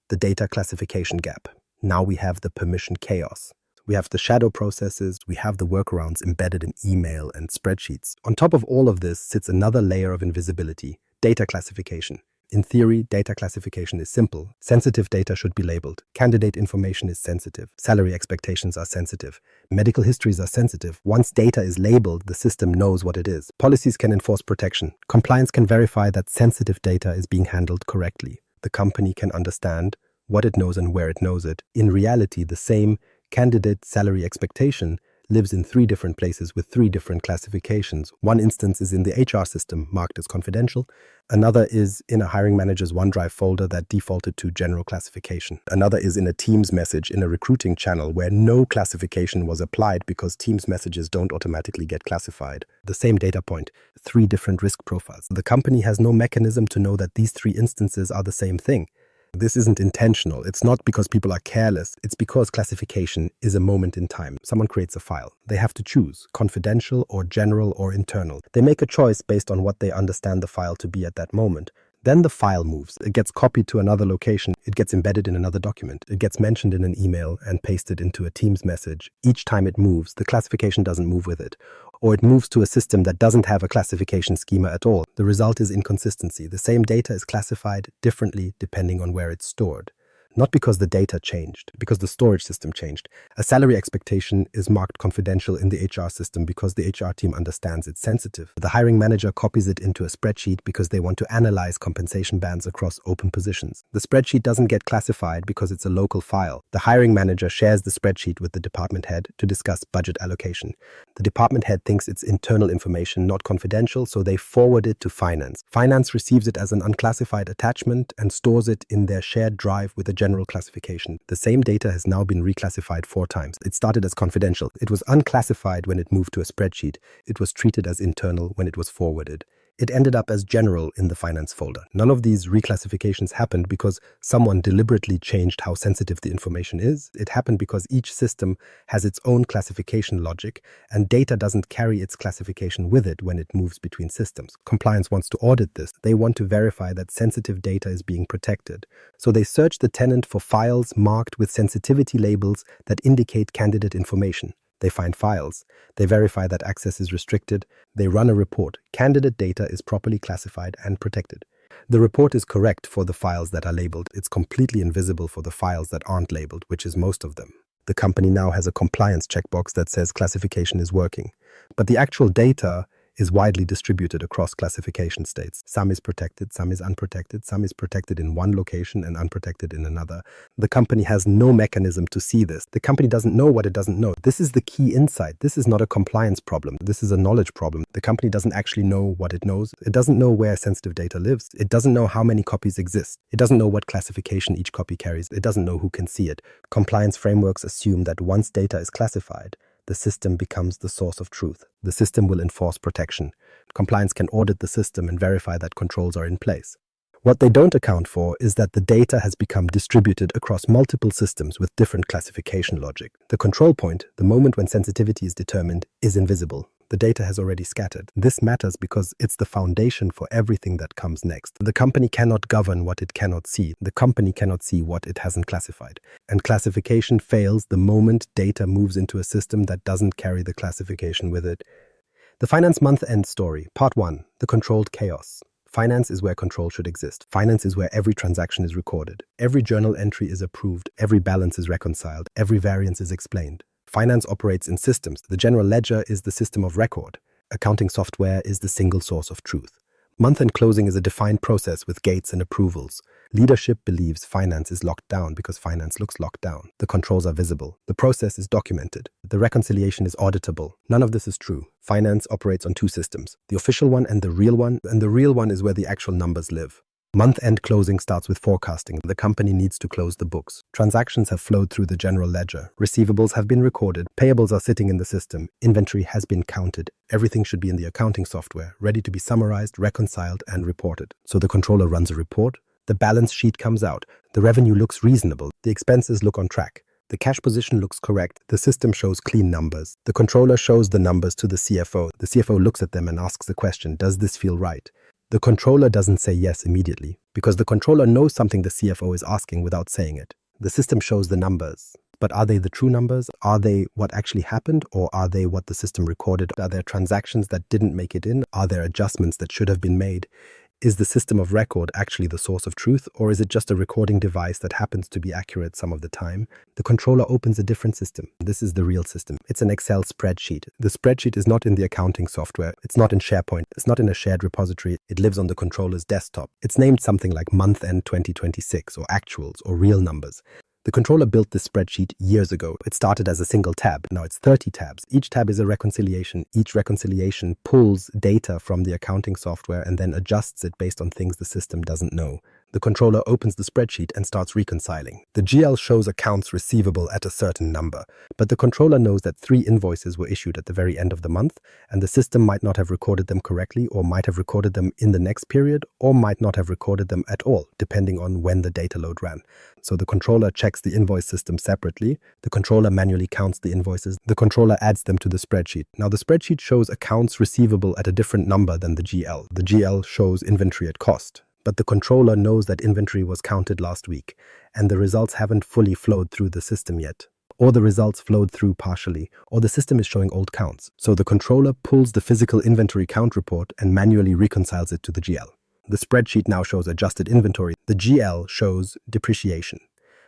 The data classification gap. Now we have the permission chaos. We have the shadow processes, we have the workarounds embedded in email and spreadsheets. On top of all of this sits another layer of invisibility, data classification. In theory, data classification is simple. Sensitive data should be labeled. Candidate information is sensitive. Salary expectations are sensitive. Medical histories are sensitive. Once data is labeled, the system knows what it is. Policies can enforce protection. Compliance can verify that sensitive data is being handled correctly. The company can understand what it knows and where it knows it. In reality, the same candidate salary expectation lives in 3 different places with 3 different classifications. One instance is in the HR system marked as confidential. Another is in a hiring manager's OneDrive folder that defaulted to general classification. Another is in a Teams message in a recruiting channel where no classification was applied because Teams messages don't automatically get classified. The same data point, 3 different risk profiles. The company has no mechanism to know that these 3 instances are the same thing. This isn't intentional. It's not because people are careless. It's because classification is a moment in time. Someone creates a file. They have to choose confidential or general or internal. They make a choice based on what they understand the file to be at that moment. Then the file moves. It gets copied to another location. It gets embedded in another document. It gets mentioned in an email and pasted into a Teams message. Each time it moves, the classification doesn't move with it. Or it moves to a system that doesn't have a classification schema at all. The result is inconsistency. The same data is classified differently depending on where it's stored. Not because the data changed, because the storage system changed. A salary expectation is marked confidential in the HR system because the HR team understands it's sensitive. The hiring manager copies it into a spreadsheet because they want to analyze compensation bands across open positions. The spreadsheet doesn't get classified because it's a local file. The hiring manager shares the spreadsheet with the department head to discuss budget allocation. The department head thinks it's internal information, not confidential, so they forward it to finance. Finance receives it as an unclassified attachment and stores it in their shared drive with a general classification. The same data has now been reclassified 4 times. It started as confidential. It was unclassified when it moved to a spreadsheet. It was treated as internal when it was forwarded. It ended up as general in the finance folder. None of these reclassifications happened because someone deliberately changed how sensitive the information is. It happened because each system has its own classification logic, and data doesn't carry its classification with it when it moves between systems. Compliance wants to audit this. They want to verify that sensitive data is being protected. So they search the tenant for files marked with sensitivity labels that indicate candidate information. They find files. They verify that access is restricted. They run a report. Candidate data is properly classified and protected. The report is correct for the files that are labeled. It's completely invisible for the files that aren't labeled, which is most of them. The company now has a compliance checkbox that says classification is working. But the actual data is widely distributed across classification states. Some is protected, some is unprotected, some is protected in one location and unprotected in another. The company has no mechanism to see this. The company doesn't know what it doesn't know. This is the key insight. This is not a compliance problem. This is a knowledge problem. The company doesn't actually know what it knows. It doesn't know where sensitive data lives. It doesn't know how many copies exist. It doesn't know what classification each copy carries. It doesn't know who can see it. Compliance frameworks assume that once data is classified, the system becomes the source of truth. The system will enforce protection. Compliance can audit the system and verify that controls are in place. What they don't account for is that the data has become distributed across multiple systems with different classification logic. The control point, the moment when sensitivity is determined, is invisible. The data has already scattered. This matters because it's the foundation for everything that comes next. The company cannot govern what it cannot see. The company cannot see what it hasn't classified. And classification fails the moment data moves into a system that doesn't carry the classification with it. The Finance Month-End Story, Part 1, The Controlled Chaos. Finance is where control should exist. Finance is where every transaction is recorded. Every journal entry is approved. Every balance is reconciled. Every variance is explained. Finance operates in systems. The general ledger is the system of record. Accounting software is the single source of truth. Month-end closing is a defined process with gates and approvals. Leadership believes finance is locked down because finance looks locked down. The controls are visible. The process is documented. The reconciliation is auditable. None of this is true. Finance operates on two systems, the official one and the real one is where the actual numbers live. Month-end closing starts with forecasting. The company needs to close the books. Transactions have flowed through the general ledger. Receivables have been recorded. Payables are sitting in the system. Inventory has been counted. Everything should be in the accounting software, ready to be summarized, reconciled, and reported. So the controller runs a report. The balance sheet comes out. The revenue looks reasonable. The expenses look on track. The cash position looks correct. The system shows clean numbers. The controller shows the numbers to the CFO. The CFO looks at them and asks the question, does this feel right? The controller doesn't say yes immediately, because the controller knows something the CFO is asking without saying it. The system shows the numbers. But are they the true numbers? Are they what actually happened, or are they what the system recorded? Are there transactions that didn't make it in? Are there adjustments that should have been made? Is the system of record actually the source of truth, or is it just a recording device that happens to be accurate some of the time? The controller opens a different system. This is the real system. It's an Excel spreadsheet. The spreadsheet is not in the accounting software. It's not in SharePoint. It's not in a shared repository. It lives on the controller's desktop. It's named something like month-end 2026 or actuals or real numbers. The controller built this spreadsheet years ago. It started as a single tab. Now it's 30 tabs. Each tab is a reconciliation. Each reconciliation pulls data from the accounting software and then adjusts it based on things the system doesn't know. The controller opens the spreadsheet and starts reconciling. The GL shows accounts receivable at a certain number, but the controller knows that 3 invoices were issued at the very end of the month, and the system might not have recorded them correctly, or might have recorded them in the next period, or might not have recorded them at all, depending on when the data load ran. So the controller checks the invoice system separately. The controller manually counts the invoices. The controller adds them to the spreadsheet. Now the spreadsheet shows accounts receivable at a different number than the GL. The GL shows inventory at cost. But the controller knows that inventory was counted last week, and the results haven't fully flowed through the system yet. Or the results flowed through partially, or the system is showing old counts. So the controller pulls the physical inventory count report and manually reconciles it to the GL. The spreadsheet now shows adjusted inventory. The GL shows depreciation.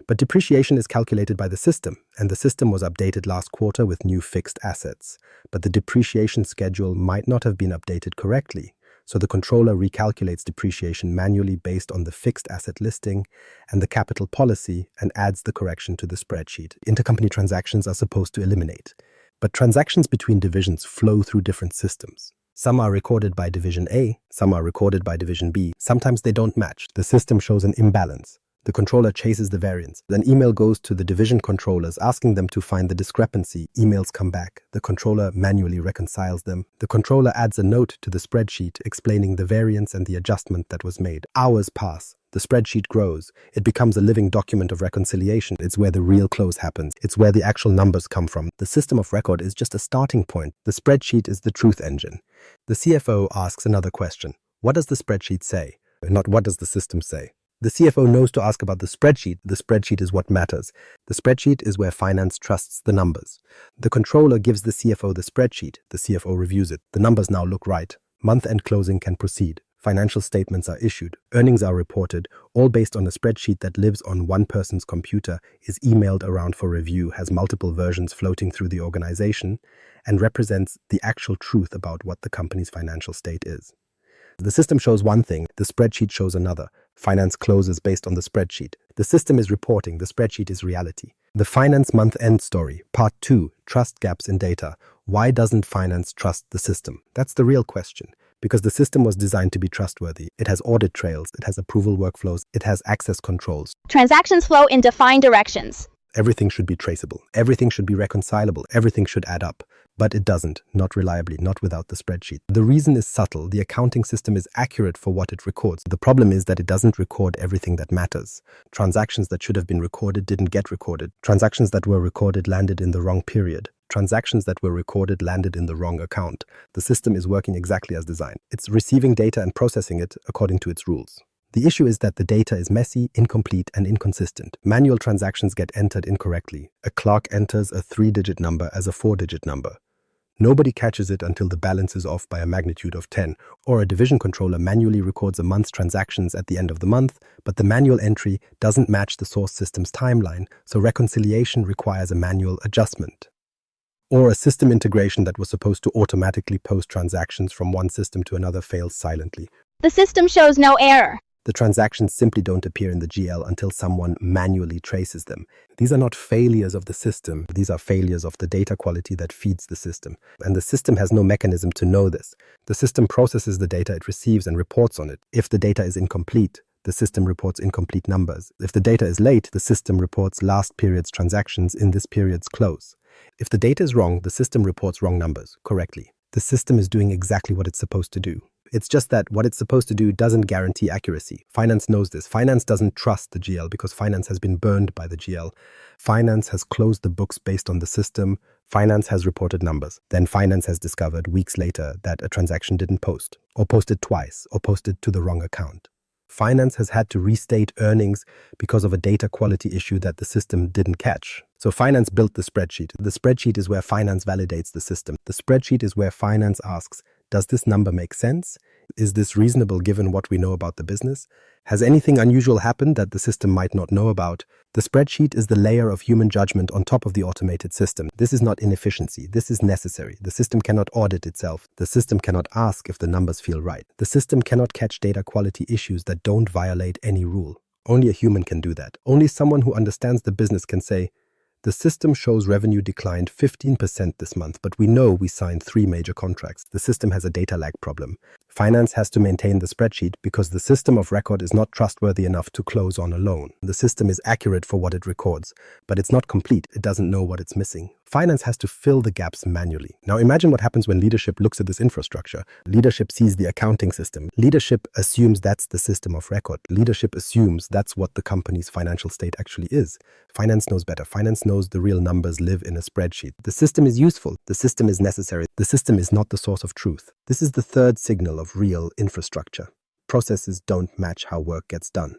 But depreciation is calculated by the system, and the system was updated last quarter with new fixed assets. But the depreciation schedule might not have been updated correctly. So the controller recalculates depreciation manually based on the fixed asset listing and the capital policy and adds the correction to the spreadsheet. Intercompany transactions are supposed to eliminate. But transactions between divisions flow through different systems. Some are recorded by Division A, some are recorded by Division B. Sometimes they don't match. The system shows an imbalance. The controller chases the variance. Then email goes to the division controllers asking them to find the discrepancy. Emails come back. The controller manually reconciles them. The controller adds a note to the spreadsheet explaining the variance and the adjustment that was made. Hours pass. The spreadsheet grows. It becomes a living document of reconciliation. It's where the real close happens. It's where the actual numbers come from. The system of record is just a starting point. The spreadsheet is the truth engine. The CFO asks another question. What does the spreadsheet say? Not what does the system say? The CFO knows to ask about the spreadsheet. The spreadsheet is what matters. The spreadsheet is where finance trusts the numbers. The controller gives the CFO the spreadsheet. The CFO reviews it. The numbers now look right. Month-end closing can proceed. Financial statements are issued, earnings are reported, all based on a spreadsheet that lives on one person's computer, is emailed around for review, has multiple versions floating through the organization, and represents the actual truth about what the company's financial state is. The system shows one thing, the spreadsheet shows another. Finance closes based on the spreadsheet. The system is reporting, the spreadsheet is reality. The Finance Month-End Story, Part 2, Trust Gaps in Data. Why doesn't finance trust the system? That's the real question. Because the system was designed to be trustworthy. It has audit trails, it has approval workflows, it has access controls. Transactions flow in defined directions. Everything should be traceable. Everything should be reconcilable. Everything should add up. But it doesn't, not reliably, not without the spreadsheet. The reason is subtle. The accounting system is accurate for what it records. The problem is that it doesn't record everything that matters. Transactions that should have been recorded didn't get recorded. Transactions that were recorded landed in the wrong period. Transactions that were recorded landed in the wrong account. The system is working exactly as designed. It's receiving data and processing it according to its rules. The issue is that the data is messy, incomplete, and inconsistent. Manual transactions get entered incorrectly. A clerk enters a 3-digit number as a 4-digit number. Nobody catches it until the balance is off by a magnitude of 10, or a division controller manually records a month's transactions at the end of the month, but the manual entry doesn't match the source system's timeline, so reconciliation requires a manual adjustment. Or a system integration that was supposed to automatically post transactions from one system to another fails silently. The system shows no error. The transactions simply don't appear in the GL until someone manually traces them. These are not failures of the system. These are failures of the data quality that feeds the system. And the system has no mechanism to know this. The system processes the data it receives and reports on it. If the data is incomplete, the system reports incomplete numbers. If the data is late, the system reports last period's transactions in this period's close. If the data is wrong, the system reports wrong numbers correctly. The system is doing exactly what it's supposed to do. It's just that what it's supposed to do doesn't guarantee accuracy. Finance knows this. Finance doesn't trust the GL because finance has been burned by the GL. Finance has closed the books based on the system. Finance has reported numbers. Then finance has discovered weeks later that a transaction didn't post, or posted twice, or posted to the wrong account. Finance has had to restate earnings because of a data quality issue that the system didn't catch. So finance built the spreadsheet. The spreadsheet is where finance validates the system. The spreadsheet is where finance asks, does this number make sense? Is this reasonable given what we know about the business? Has anything unusual happened that the system might not know about? The spreadsheet is the layer of human judgment on top of the automated system. This is not inefficiency. This is necessary. The system cannot audit itself. The system cannot ask if the numbers feel right. The system cannot catch data quality issues that don't violate any rule. Only a human can do that. Only someone who understands the business can say, the system shows revenue declined 15% this month, but we know we signed 3 major contracts. The system has a data lag problem. Finance has to maintain the spreadsheet because the system of record is not trustworthy enough to close on a loan. The system is accurate for what it records, but it's not complete. It doesn't know what it's missing. Finance has to fill the gaps manually. Now imagine what happens when leadership looks at this infrastructure. Leadership sees the accounting system. Leadership assumes that's the system of record. Leadership assumes that's what the company's financial state actually is. Finance knows better. Finance knows the real numbers live in a spreadsheet. The system is useful. The system is necessary. The system is not the source of truth. This is the third signal of real infrastructure. Processes don't match how work gets done.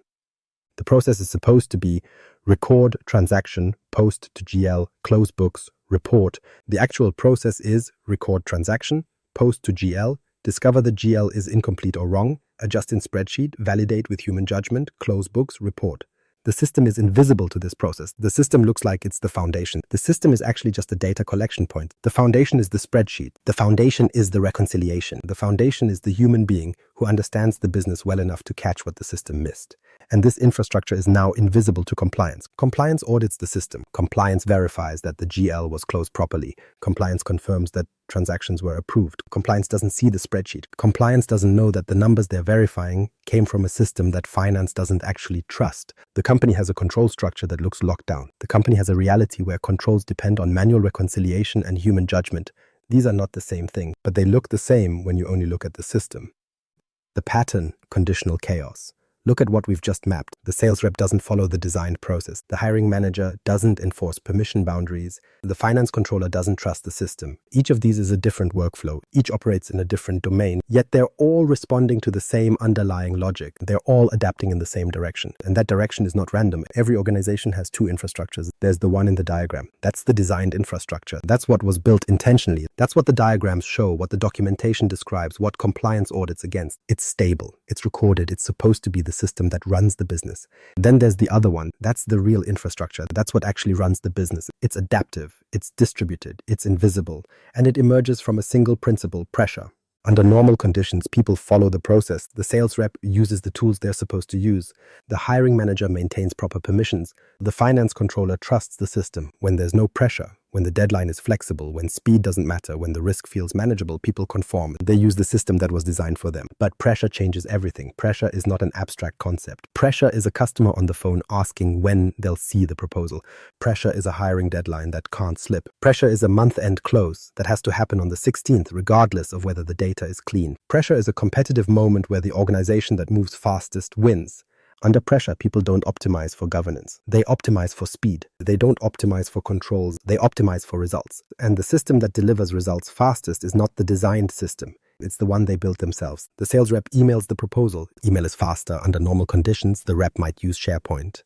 The process is supposed to be record transaction, post to GL, close books, report. The actual process is record transaction, post to GL, discover the GL is incomplete or wrong, adjust in spreadsheet, validate with human judgment, close books, report. The system is invisible to this process. The system looks like it's the foundation. The system is actually just a data collection point. The foundation is the spreadsheet. The foundation is the reconciliation. The foundation is the human being who understands the business well enough to catch what the system missed. And this infrastructure is now invisible to compliance. Compliance audits the system. Compliance verifies that the GL was closed properly. Compliance confirms that transactions were approved. Compliance doesn't see the spreadsheet. Compliance doesn't know that the numbers they're verifying came from a system that finance doesn't actually trust. The company has a control structure that looks locked down. The company has a reality where controls depend on manual reconciliation and human judgment. These are not the same thing, but they look the same when you only look at the system. The pattern, conditional chaos. Look at what we've just mapped. The sales rep doesn't follow the designed process. The hiring manager doesn't enforce permission boundaries. The finance controller doesn't trust the system. Each of these is a different workflow. Each operates in a different domain, yet they're all responding to the same underlying logic. They're all adapting in the same direction. And that direction is not random. Every organization has two infrastructures. There's the one in the diagram. That's the designed infrastructure. That's what was built intentionally. That's what the diagrams show, what the documentation describes, what compliance audits against. It's stable. It's recorded. It's supposed to be the system that runs the business. Then there's the other one. That's the real infrastructure. That's what actually runs the business. It's adaptive. It's distributed. It's invisible. And it emerges from a single principle, pressure. Under normal conditions, people follow the process. The sales rep uses the tools they're supposed to use. The hiring manager maintains proper permissions. The finance controller trusts the system. When there's no pressure, when the deadline is flexible, when speed doesn't matter, when the risk feels manageable, people conform. They use the system that was designed for them. But pressure changes everything. Pressure is not an abstract concept. Pressure is a customer on the phone asking when they'll see the proposal. Pressure is a hiring deadline that can't slip. Pressure is a month-end close that has to happen on the 16th, regardless of whether the data is clean. Pressure is a competitive moment where the organization that moves fastest wins. Under pressure, people don't optimize for governance. They optimize for speed. They don't optimize for controls. They optimize for results. And the system that delivers results fastest is not the designed system. It's the one they built themselves. The sales rep emails the proposal. Email is faster. Under normal conditions, the rep might use SharePoint.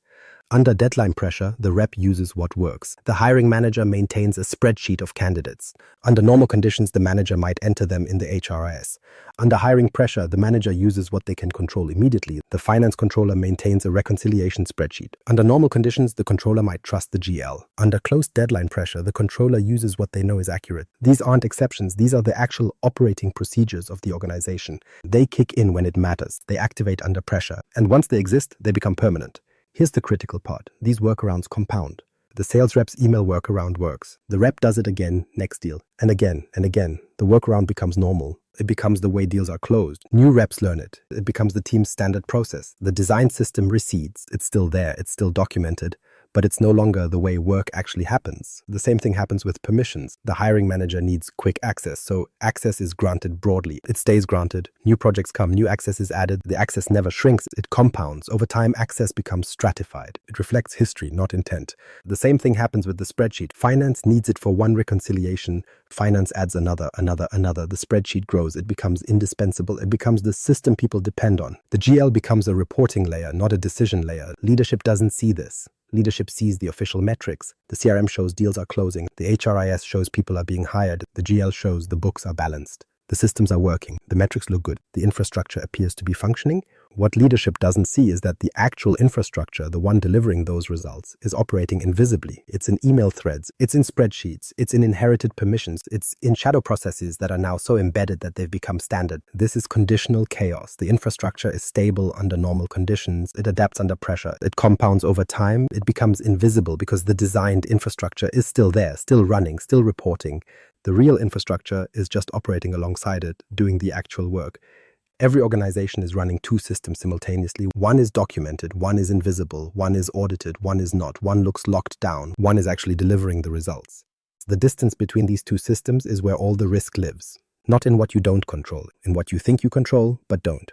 Under deadline pressure, the rep uses what works. The hiring manager maintains a spreadsheet of candidates. Under normal conditions, the manager might enter them in the HRIS. Under hiring pressure, the manager uses what they can control immediately. The finance controller maintains a reconciliation spreadsheet. Under normal conditions, the controller might trust the GL. Under close deadline pressure, the controller uses what they know is accurate. These aren't exceptions. These are the actual operating procedures of the organization. They kick in when it matters. They activate under pressure. And once they exist, they become permanent. Here's the critical part. These workarounds compound. The sales rep's email workaround works. The rep does it again, next deal. And again, and again. The workaround becomes normal. It becomes the way deals are closed. New reps learn it. It becomes the team's standard process. The design system recedes. It's still there. It's still documented. But it's no longer the way work actually happens. The same thing happens with permissions. The hiring manager needs quick access, so access is granted broadly. It stays granted. New projects come, new access is added. The access never shrinks, it compounds. Over time, access becomes stratified. It reflects history, not intent. The same thing happens with the spreadsheet. Finance needs it for one reconciliation. Finance adds another. The spreadsheet grows. It becomes indispensable. It becomes the system people depend on. The GL becomes a reporting layer, not a decision layer. Leadership doesn't see this. Leadership sees the official metrics. The CRM shows deals are closing. The HRIS shows people are being hired. The GL shows the books are balanced. The systems are working. The metrics look good. The infrastructure appears to be functioning. What leadership doesn't see is that the actual infrastructure, the one delivering those results, is operating invisibly. It's in email threads. It's in spreadsheets. It's in inherited permissions. It's in shadow processes that are now so embedded that they've become standard. This is conditional chaos. The infrastructure is stable under normal conditions. It adapts under pressure. It compounds over time. It becomes invisible because the designed infrastructure is still there, still running, still reporting. The real infrastructure is just operating alongside it, doing the actual work. Every organization is running two systems simultaneously. One is documented, one is invisible, one is audited, one is not. One looks locked down, one is actually delivering the results. The distance between these two systems is where all the risk lives. Not in what you don't control, in what you think you control, but don't.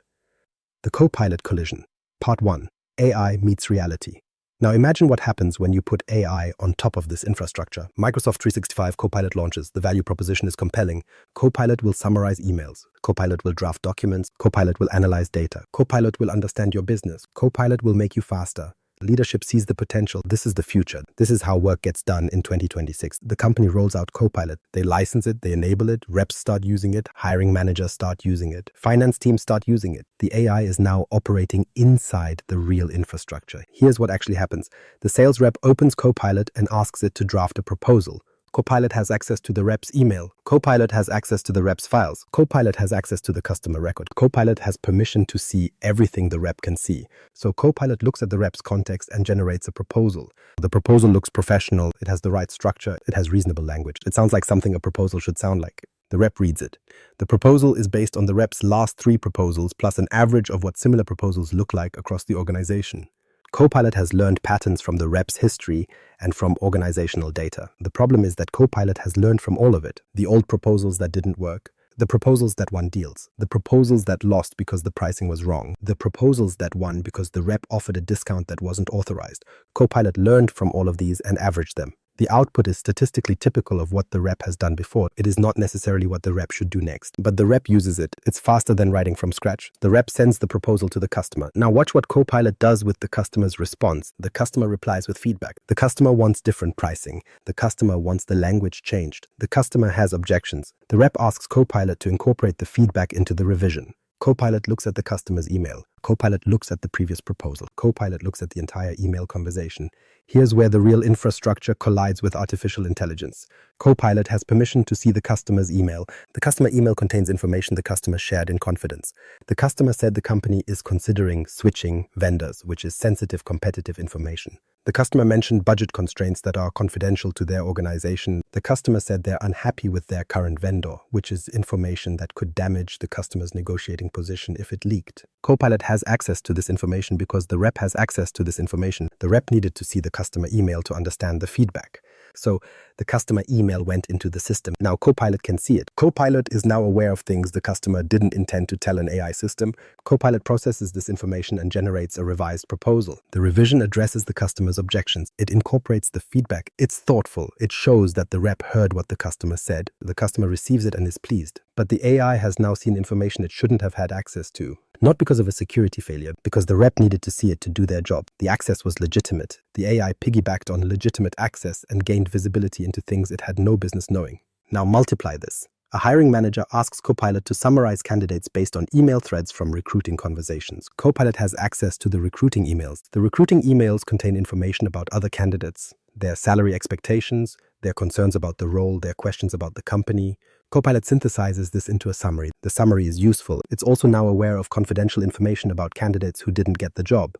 The Copilot collision. Part 1. AI meets reality. Now imagine what happens when you put AI on top of this infrastructure. Microsoft 365 Copilot launches. The value proposition is compelling. Copilot will summarize emails. Copilot will draft documents. Copilot will analyze data. Copilot will understand your business. Copilot will make you faster. Leadership sees the potential. This is the future. This is how work gets done in 2026. The company rolls out Copilot. They license it, they enable it, reps start using it, hiring managers start using it, finance teams start using it. The AI is now operating inside the real infrastructure. Here's what actually happens. The sales rep opens Copilot and asks it to draft a proposal. Copilot has access to the rep's email. Copilot has access to the rep's files. Copilot has access to the customer record. Copilot has permission to see everything the rep can see. So Copilot looks at the rep's context and generates a proposal. The proposal looks professional. It has the right structure. It has reasonable language. It sounds like something a proposal should sound like. The rep reads it. The proposal is based on the rep's last 3 proposals plus an average of what similar proposals look like across the organization. Copilot has learned patterns from the rep's history and from organizational data. The problem is that Copilot has learned from all of it. The old proposals that didn't work, The proposals that won deals, the proposals that lost because the pricing was wrong, the proposals that won because the rep offered a discount that wasn't authorized. Copilot learned from all of these and averaged them. The output is statistically typical of what the rep has done before. It is not necessarily what the rep should do next, but the rep uses it. It's faster than writing from scratch. The rep sends the proposal to the customer. Now watch what Copilot does with the customer's response. The customer replies with feedback. The customer wants different pricing. The customer wants the language changed. The customer has objections. The rep asks Copilot to incorporate the feedback into the revision. Copilot looks at the customer's email. Copilot looks at the previous proposal. Copilot looks at the entire email conversation. Here's where the real infrastructure collides with artificial intelligence. Copilot has permission to see the customer's email. The customer email contains information the customer shared in confidence. The customer said the company is considering switching vendors, which is sensitive competitive information. The customer mentioned budget constraints that are confidential to their organization. The customer said they're unhappy with their current vendor, which is information that could damage the customer's negotiating position if it leaked. Copilot has access to this information because the rep has access to this information. The rep needed to see the customer email to understand the feedback. So the customer email went into the system. Now Copilot can see it. Copilot is now aware of things the customer didn't intend to tell an AI system. Copilot processes this information and generates a revised proposal. The revision addresses the customer's objections. It incorporates the feedback. It's thoughtful. It shows that the rep heard what the customer said. The customer receives it and is pleased. But the AI has now seen information it shouldn't have had access to. Not because of a security failure, because the rep needed to see it to do their job. The access was legitimate. The AI piggybacked on legitimate access and gained visibility into things it had no business knowing. Now multiply this. A hiring manager asks Copilot to summarize candidates based on email threads from recruiting conversations. Copilot has access to the recruiting emails. The recruiting emails contain information about other candidates, their salary expectations, their concerns about the role, their questions about the company. Copilot synthesizes this into a summary. The summary is useful. It's also now aware of confidential information about candidates who didn't get the job.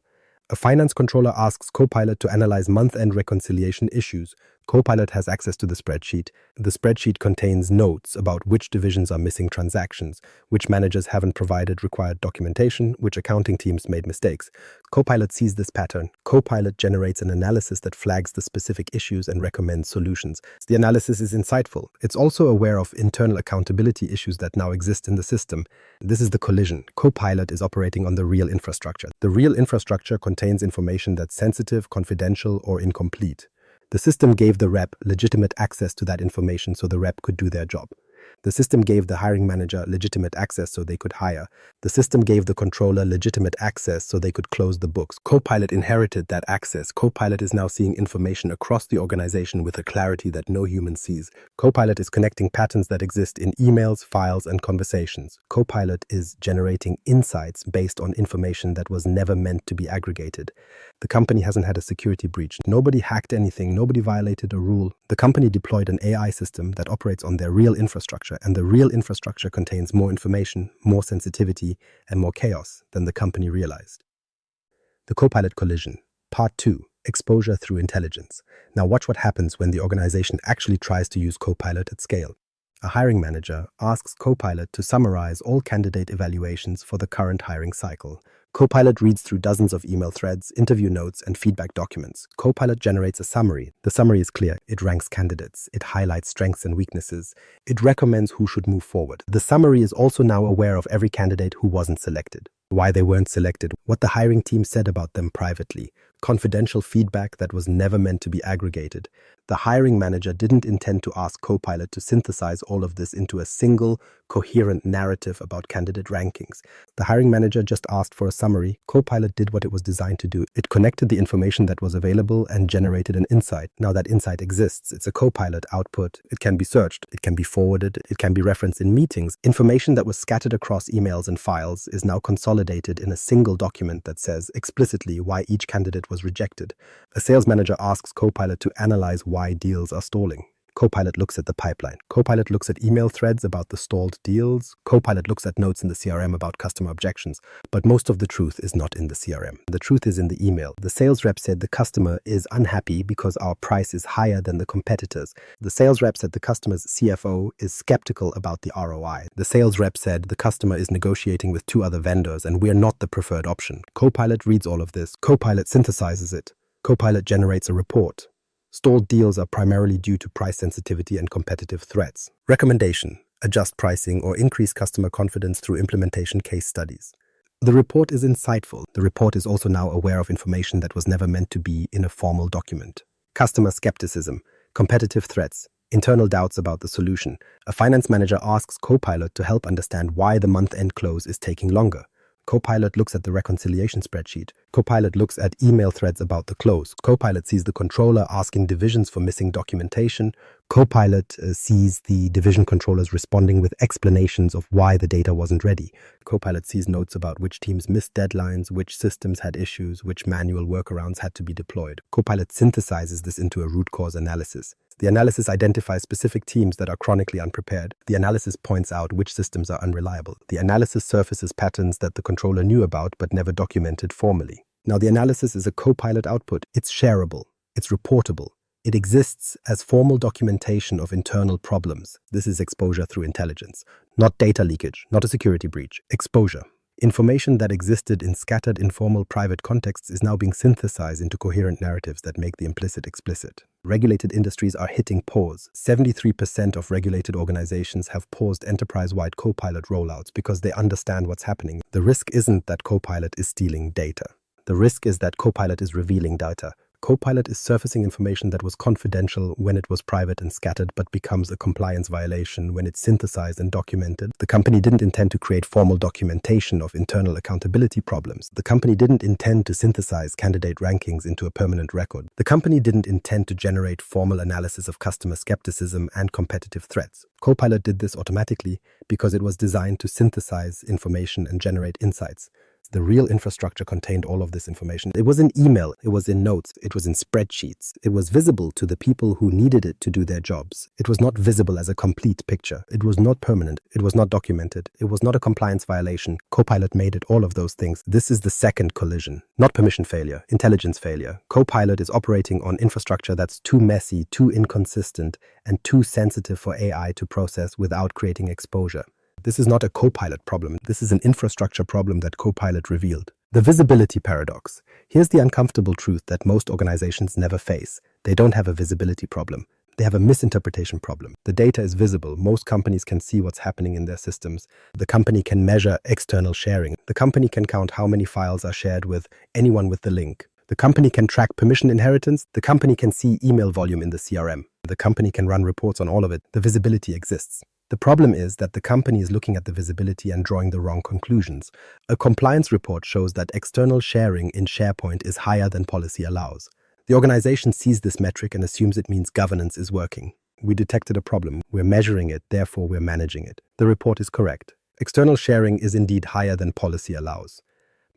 A finance controller asks Copilot to analyze month-end reconciliation issues. Copilot has access to the spreadsheet. The spreadsheet contains notes about which divisions are missing transactions, which managers haven't provided required documentation, which accounting teams made mistakes. Copilot sees this pattern. Copilot generates an analysis that flags the specific issues and recommends solutions. The analysis is insightful. It's also aware of internal accountability issues that now exist in the system. This is the collision. Copilot is operating on the real infrastructure. The real infrastructure contains information that's sensitive, confidential, or incomplete. The system gave the rep legitimate access to that information so the rep could do their job. The system gave the hiring manager legitimate access so they could hire. The system gave the controller legitimate access so they could close the books. Copilot inherited that access. Copilot is now seeing information across the organization with a clarity that no human sees. Copilot is connecting patterns that exist in emails, files, and conversations. Copilot is generating insights based on information that was never meant to be aggregated. The company hasn't had a security breach. Nobody hacked anything. Nobody violated a rule. The company deployed an AI system that operates on their real infrastructure, and the real infrastructure contains more information, more sensitivity, and more chaos than the company realized. The Copilot collision. Part 2. Exposure through intelligence. Now watch what happens when the organization actually tries to use Copilot at scale. A hiring manager asks Copilot to summarize all candidate evaluations for the current hiring cycle. Copilot reads through dozens of email threads, interview notes, and feedback documents. Copilot generates a summary. The summary is clear. It ranks candidates. It highlights strengths and weaknesses. It recommends who should move forward. The summary is also now aware of every candidate who wasn't selected, why they weren't selected, what the hiring team said about them privately, confidential feedback that was never meant to be aggregated. The hiring manager didn't intend to ask Copilot to synthesize all of this into a single, coherent narrative about candidate rankings. The hiring manager just asked for a summary. Copilot did what it was designed to do. It connected the information that was available and generated an insight. Now that insight exists. It's a Copilot output. It can be searched. It can be forwarded. It can be referenced in meetings. Information that was scattered across emails and files is now consolidated in a single document that says explicitly why each candidate was rejected. A sales manager asks Copilot to analyze why deals are stalling. Copilot looks at the pipeline. Copilot looks at email threads about the stalled deals. Copilot looks at notes in the CRM about customer objections. But most of the truth is not in the CRM. The truth is in the email. The sales rep said the customer is unhappy because our price is higher than the competitors. The sales rep said the customer's CFO is skeptical about the ROI. The sales rep said the customer is negotiating with 2 other vendors and we're not the preferred option. Copilot reads all of this. Copilot synthesizes it. Copilot generates a report. Stalled deals are primarily due to price sensitivity and competitive threats. Recommendation. adjust pricing, or increase customer confidence through implementation case studies. The report is insightful. The report is also now aware of information that was never meant to be in a formal document. Customer skepticism, competitive threats, internal doubts about the solution. A finance manager asks Copilot to help understand why the month-end close is taking longer. Copilot looks at the reconciliation spreadsheet. Copilot looks at email threads about the close. Copilot sees the controller asking divisions for missing documentation. Copilot sees the division controllers responding with explanations of why the data wasn't ready. Copilot sees notes about which teams missed deadlines, which systems had issues, which manual workarounds had to be deployed. Copilot synthesizes this into a root cause analysis. The analysis identifies specific teams that are chronically unprepared. The analysis points out which systems are unreliable. The analysis surfaces patterns that the controller knew about but never documented formally. Now, the analysis is a Copilot output. It's shareable. It's reportable. It exists as formal documentation of internal problems. This is exposure through intelligence. Not data leakage, not a security breach. Exposure. Information that existed in scattered informal private contexts is now being synthesized into coherent narratives that make the implicit explicit. Regulated industries are hitting pause. 73% of regulated organizations have paused enterprise-wide Copilot rollouts because they understand what's happening. The risk isn't that Copilot is stealing data. The risk is that Copilot is revealing data. Copilot is surfacing information that was confidential when it was private and scattered, but becomes a compliance violation when it's synthesized and documented. The company didn't intend to create formal documentation of internal accountability problems. The company didn't intend to synthesize candidate rankings into a permanent record. The company didn't intend to generate formal analysis of customer skepticism and competitive threats. Copilot did this automatically because it was designed to synthesize information and generate insights. The real infrastructure contained all of this information. It was in email, it was in notes, it was in spreadsheets. It was visible to the people who needed it to do their jobs. It was not visible as a complete picture. It was not permanent. It was not documented. It was not a compliance violation. Copilot made it all of those things. This is the second collision. Not permission failure, intelligence failure. Copilot is operating on infrastructure that's too messy, too inconsistent, and too sensitive for AI to process without creating exposure. This is not a Copilot problem. This is an infrastructure problem that Copilot revealed. The visibility paradox. Here's the uncomfortable truth that most organizations never face. They don't have a visibility problem. They have a misinterpretation problem. The data is visible. Most companies can see what's happening in their systems. The company can measure external sharing. The company can count how many files are shared with anyone with the link. The company can track permission inheritance. The company can see email volume in the CRM. The company can run reports on all of it. The visibility exists. The problem is that the company is looking at the visibility and drawing the wrong conclusions. A compliance report shows that external sharing in SharePoint is higher than policy allows. The organization sees this metric and assumes it means governance is working. We detected a problem. We're measuring it, therefore we're managing it. The report is correct. External sharing is indeed higher than policy allows.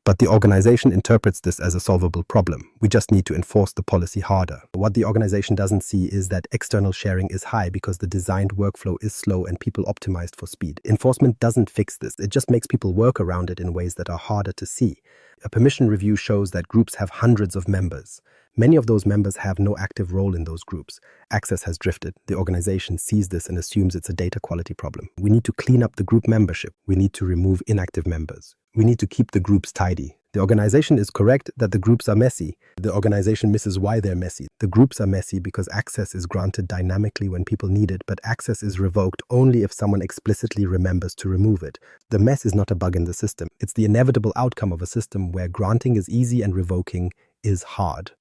But the organization interprets this as a solvable problem. We just need to enforce the policy harder. What the organization doesn't see is that external sharing is high because the designed workflow is slow and people optimized for speed. Enforcement doesn't fix this. It just makes people work around it in ways that are harder to see. A permission review shows that groups have hundreds of members. Many of those members have no active role in those groups. Access has drifted. The organization sees this and assumes it's a data quality problem. We need to clean up the group membership. We need to remove inactive members. We need to keep the groups tidy. The organization is correct that the groups are messy. The organization misses why they're messy. The groups are messy because access is granted dynamically when people need it, but access is revoked only if someone explicitly remembers to remove it. The mess is not a bug in the system. It's the inevitable outcome of a system where granting is easy and revoking is hard.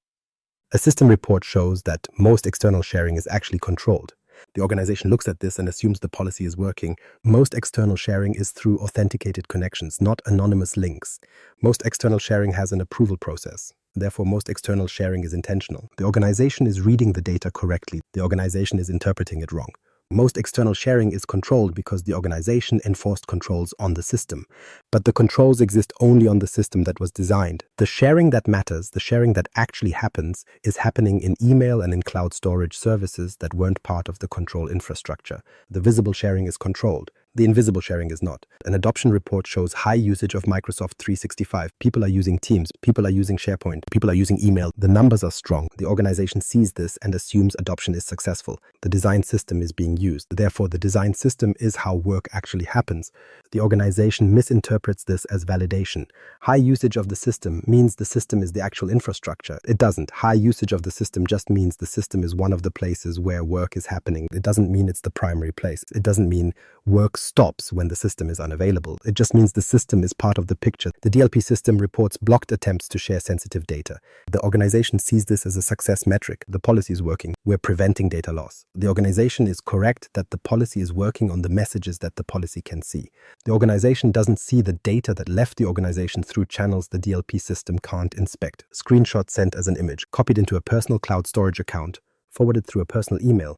A system report shows that most external sharing is actually controlled. The organization looks at this and assumes the policy is working. Most external sharing is through authenticated connections, not anonymous links. Most external sharing has an approval process. Therefore, most external sharing is intentional. The organization is reading the data correctly. The organization is interpreting it wrong. Most external sharing is controlled because the organization enforced controls on the system. But the controls exist only on the system that was designed. The sharing that matters, the sharing that actually happens, is happening in email and in cloud storage services that weren't part of the control infrastructure. The visible sharing is controlled. The invisible sharing is not. An adoption report shows high usage of Microsoft 365. People are using Teams. People are using SharePoint. People are using email. The numbers are strong. The organization sees this and assumes adoption is successful. The design system is being used. Therefore, the design system is how work actually happens. The organization misinterprets this as validation. High usage of the system means the system is the actual infrastructure. It doesn't. High usage of the system just means the system is one of the places where work is happening. It doesn't mean it's the primary place. It doesn't mean work stops when the system is unavailable. It just means the system is part of the picture. The DLP system reports blocked attempts to share sensitive data. The organization sees this as a success metric. The policy is working. We're preventing data loss. The organization is correct that the policy is working on the messages that the policy can see. The organization doesn't see the data that left the organization through channels the DLP system can't inspect. Screenshot sent as an image, copied into a personal cloud storage account, forwarded through a personal email,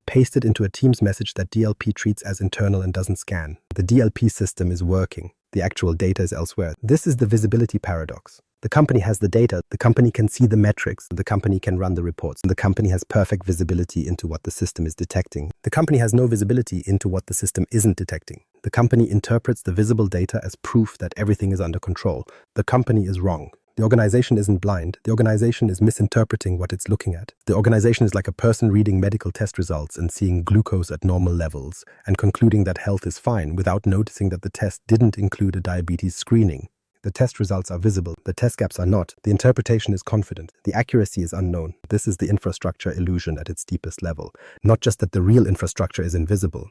pasted into a Teams message that DLP treats as internal and doesn't scan. The DLP system is working. The actual data is elsewhere. This is the visibility paradox. The company has the data, the company can see the metrics, the company can run the reports, the company has perfect visibility into what the system is detecting. The company has no visibility into what the system isn't detecting. The company interprets the visible data as proof that everything is under control. The company is wrong. The organization isn't blind. The organization is misinterpreting what it's looking at. The organization is like a person reading medical test results and seeing glucose at normal levels and concluding that health is fine without noticing that the test didn't include a diabetes screening. The test results are visible. The test gaps are not. The interpretation is confident. The accuracy is unknown. This is the infrastructure illusion at its deepest level. Not just that the real infrastructure is invisible,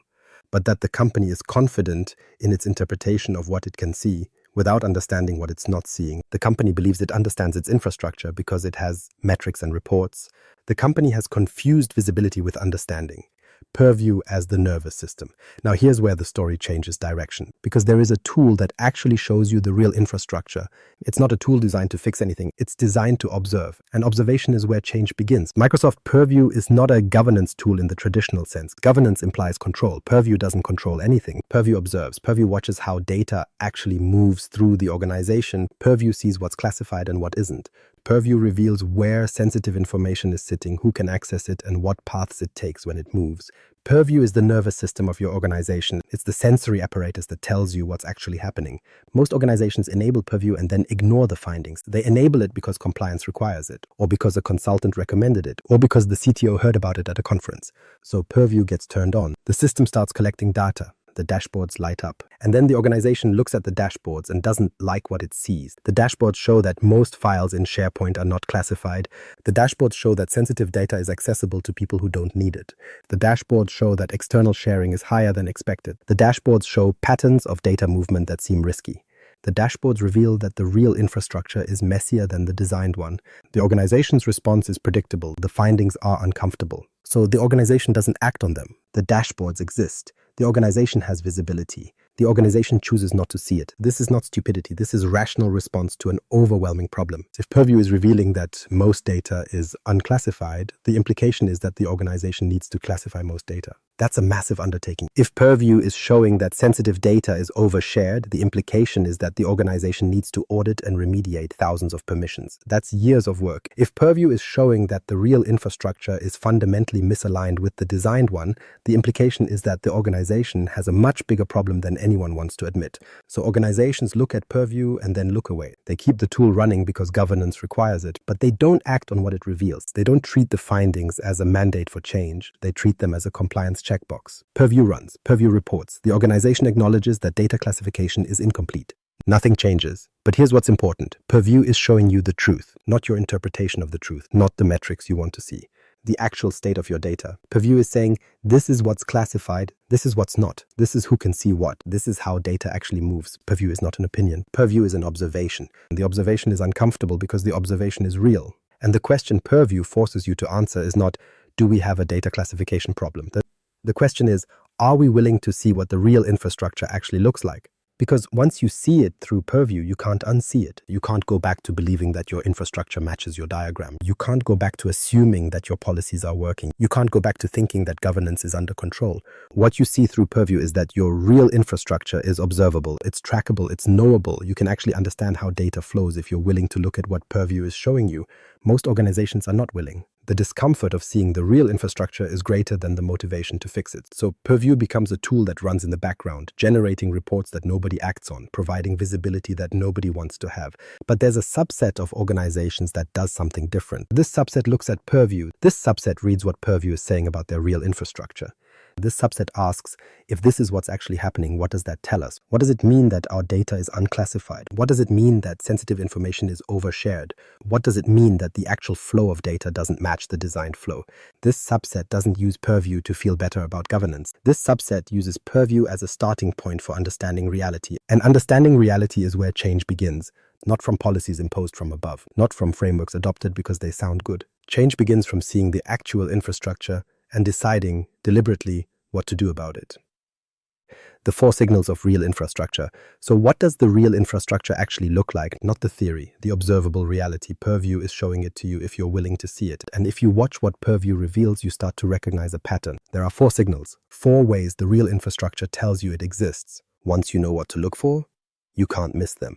but that the company is confident in its interpretation of what it can see without understanding what it's not seeing. The company believes it understands its infrastructure because it has metrics and reports. The company has confused visibility with understanding. Purview as the nervous system. Now here's where the story changes direction, because there is a tool that actually shows you the real infrastructure. It's not a tool designed to fix anything, it's designed to observe. And observation is where change begins. Microsoft Purview is not a governance tool in the traditional sense. Governance implies control. Purview doesn't control anything. Purview observes. Purview watches how data actually moves through the organization. Purview sees what's classified and what isn't. Purview reveals where sensitive information is sitting, who can access it, and what paths it takes when it moves. Purview is the nervous system of your organization. It's the sensory apparatus that tells you what's actually happening. Most organizations enable Purview and then ignore the findings. They enable it because compliance requires it, or because a consultant recommended it, or because the CTO heard about it at a conference. So Purview gets turned on. The system starts collecting data. The dashboards light up. And then the organization looks at the dashboards and doesn't like what it sees. The dashboards show that most files in SharePoint are not classified. The dashboards show that sensitive data is accessible to people who don't need it. The dashboards show that external sharing is higher than expected. The dashboards show patterns of data movement that seem risky. The dashboards reveal that the real infrastructure is messier than the designed one. The organization's response is predictable. The findings are uncomfortable. So the organization doesn't act on them. The dashboards exist. The organization has visibility. The organization chooses not to see it. This is not stupidity. This is rational response to an overwhelming problem. If Purview is revealing that most data is unclassified, the implication is that the organization needs to classify most data. That's a massive undertaking. If Purview is showing that sensitive data is overshared, the implication is that the organization needs to audit and remediate thousands of permissions. That's years of work. If Purview is showing that the real infrastructure is fundamentally misaligned with the designed one, the implication is that the organization has a much bigger problem than anyone wants to admit. So organizations look at Purview and then look away. They keep the tool running because governance requires it, but they don't act on what it reveals. They don't treat the findings as a mandate for change. They treat them as a compliance checkbox. Purview runs. Purview reports. The organization acknowledges that data classification is incomplete. Nothing changes. But here's what's important. Purview is showing you the truth, not your interpretation of the truth, not the metrics you want to see. The actual state of your data. Purview is saying, this is what's classified, this is what's not, this is who can see what, this is how data actually moves. Purview is not an opinion. Purview is an observation. And the observation is uncomfortable because the observation is real. And the question Purview forces you to answer is not, do we have a data classification problem? The question is, are we willing to see what the real infrastructure actually looks like? Because once you see it through Purview, you can't unsee it. You can't go back to believing that your infrastructure matches your diagram. You can't go back to assuming that your policies are working. You can't go back to thinking that governance is under control. What you see through Purview is that your real infrastructure is observable, it's trackable, it's knowable. You can actually understand how data flows if you're willing to look at what Purview is showing you. Most organizations are not willing. The discomfort of seeing the real infrastructure is greater than the motivation to fix it. So Purview becomes a tool that runs in the background, generating reports that nobody acts on, providing visibility that nobody wants to have. But there's a subset of organizations that does something different. This subset looks at Purview. This subset reads what Purview is saying about their real infrastructure. This subset asks, if this is what's actually happening, what does that tell us? What does it mean that our data is unclassified? What does it mean that sensitive information is overshared? What does it mean that the actual flow of data doesn't match the designed flow? This subset doesn't use Purview to feel better about governance. This subset uses Purview as a starting point for understanding reality. And understanding reality is where change begins, not from policies imposed from above, not from frameworks adopted because they sound good. Change begins from seeing the actual infrastructure and deciding deliberately what to do about it. The 4 signals of real infrastructure. So what does the real infrastructure actually look like? Not the theory, the observable reality. Purview is showing it to you if you're willing to see it. And if you watch what Purview reveals, you start to recognize a pattern. There are 4 signals, 4 ways the real infrastructure tells you it exists. Once you know what to look for, you can't miss them.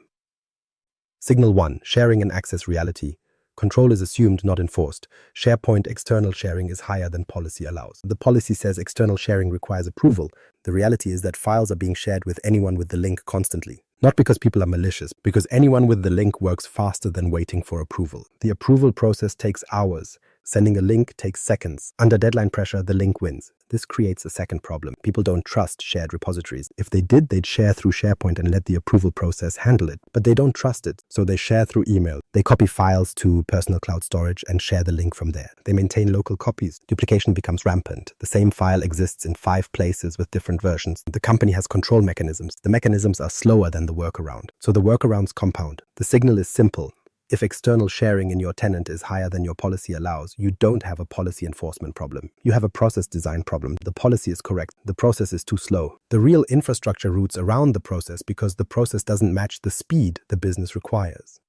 Signal 1, sharing and access reality. Control is assumed, not enforced. SharePoint external sharing is higher than policy allows. The policy says external sharing requires approval. The reality is that files are being shared with anyone with the link constantly. Not because people are malicious, because anyone with the link works faster than waiting for approval. The approval process takes hours. Sending a link takes seconds. Under deadline pressure, the link wins. This creates a second problem. People don't trust shared repositories. If they did, they'd share through SharePoint and let the approval process handle it. But they don't trust it, so they share through email. They copy files to personal cloud storage and share the link from there. They maintain local copies. Duplication becomes rampant. The same file exists in 5 places with different versions. The company has control mechanisms. The mechanisms are slower than the workaround, so the workarounds compound. The signal is simple. If external sharing in your tenant is higher than your policy allows, you don't have a policy enforcement problem. You have a process design problem. The policy is correct. The process is too slow. The real infrastructure routes around the process because the process doesn't match the speed the business requires.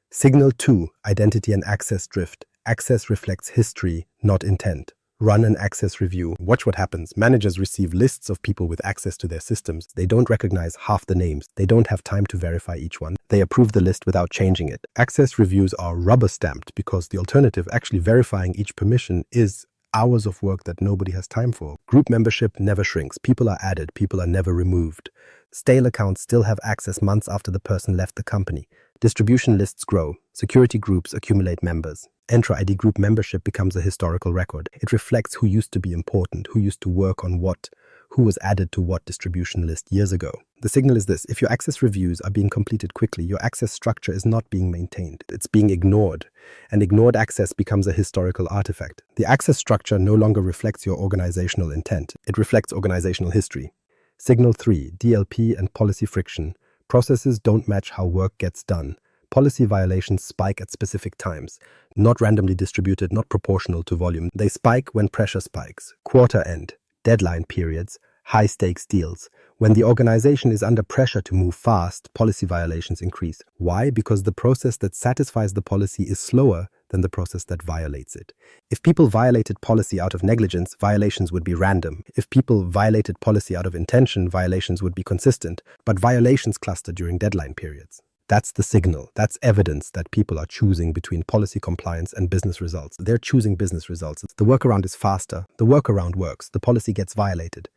Signal 2, identity and access drift. Access reflects history, not intent. Run an access review. Watch what happens. Managers receive lists of people with access to their systems. They don't recognize half the names. They don't have time to verify each one. They approve the list without changing it. Access reviews are rubber stamped because the alternative, actually verifying each permission, is hours of work that nobody has time for. Group membership never shrinks. People are added. People are never removed. Stale accounts still have access months after the person left the company. Distribution lists grow. Security groups accumulate members. Entra ID group membership becomes a historical record. It reflects who used to be important, who used to work on what, who was added to what distribution list years ago. The signal is this: if your access reviews are being completed quickly, your access structure is not being maintained. It's being ignored. And ignored access becomes a historical artifact. The access structure no longer reflects your organizational intent. It reflects organizational history. Signal 3, DLP and policy friction. Processes don't match how work gets done. Policy violations spike at specific times, not randomly distributed, not proportional to volume. They spike when pressure spikes, quarter end, deadline periods, high-stakes deals. When the organization is under pressure to move fast, policy violations increase. Why? Because the process that satisfies the policy is slower than the process that violates it. If people violated policy out of negligence, violations would be random. If people violated policy out of intention, violations would be consistent. But violations cluster during deadline periods. That's the signal. That's evidence that people are choosing between policy compliance and business results. They're choosing business results. The workaround is faster. The workaround works. The policy gets violated.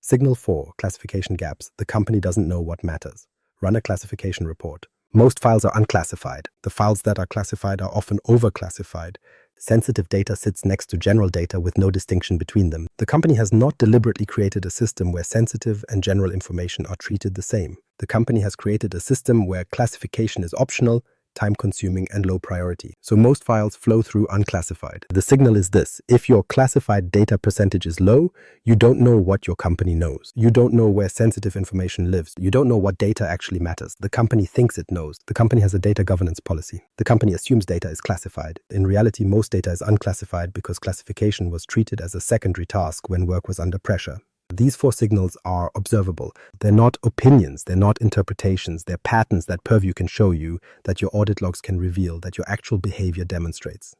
Signal 4, classification gaps. The company doesn't know what matters. Run a classification report. Most files are unclassified. The files that are classified are often overclassified. Sensitive data sits next to general data with no distinction between them. The company has not deliberately created a system where sensitive and general information are treated the same. The company has created a system where classification is optional, time-consuming, and low priority. So most files flow through unclassified. The signal is this: if your classified data percentage is low, you don't know what your company knows. You don't know where sensitive information lives. You don't know what data actually matters. The company thinks it knows. The company has a data governance policy. The company assumes data is classified. In reality, most data is unclassified because classification was treated as a secondary task when work was under pressure. These 4 signals are observable. They're not opinions, they're not interpretations, they're patterns that Purview can show you, that your audit logs can reveal, that your actual behavior demonstrates.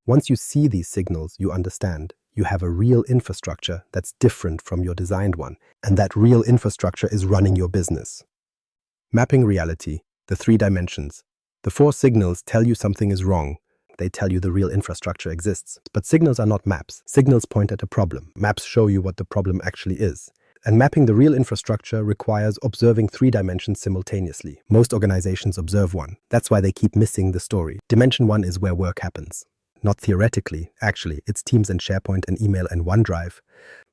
Once you see these signals, you understand you have a real infrastructure that's different from your designed one, and that real infrastructure is running your business. Mapping reality, the 3 dimensions. The 4 signals tell you something is wrong. They tell you the real infrastructure exists. But signals are not maps. Signals point at a problem. Maps show you what the problem actually is. And mapping the real infrastructure requires observing 3 dimensions simultaneously. Most organizations observe one. That's why they keep missing the story. Dimension 1 is where work happens. Not theoretically, actually, it's Teams and SharePoint and email and OneDrive.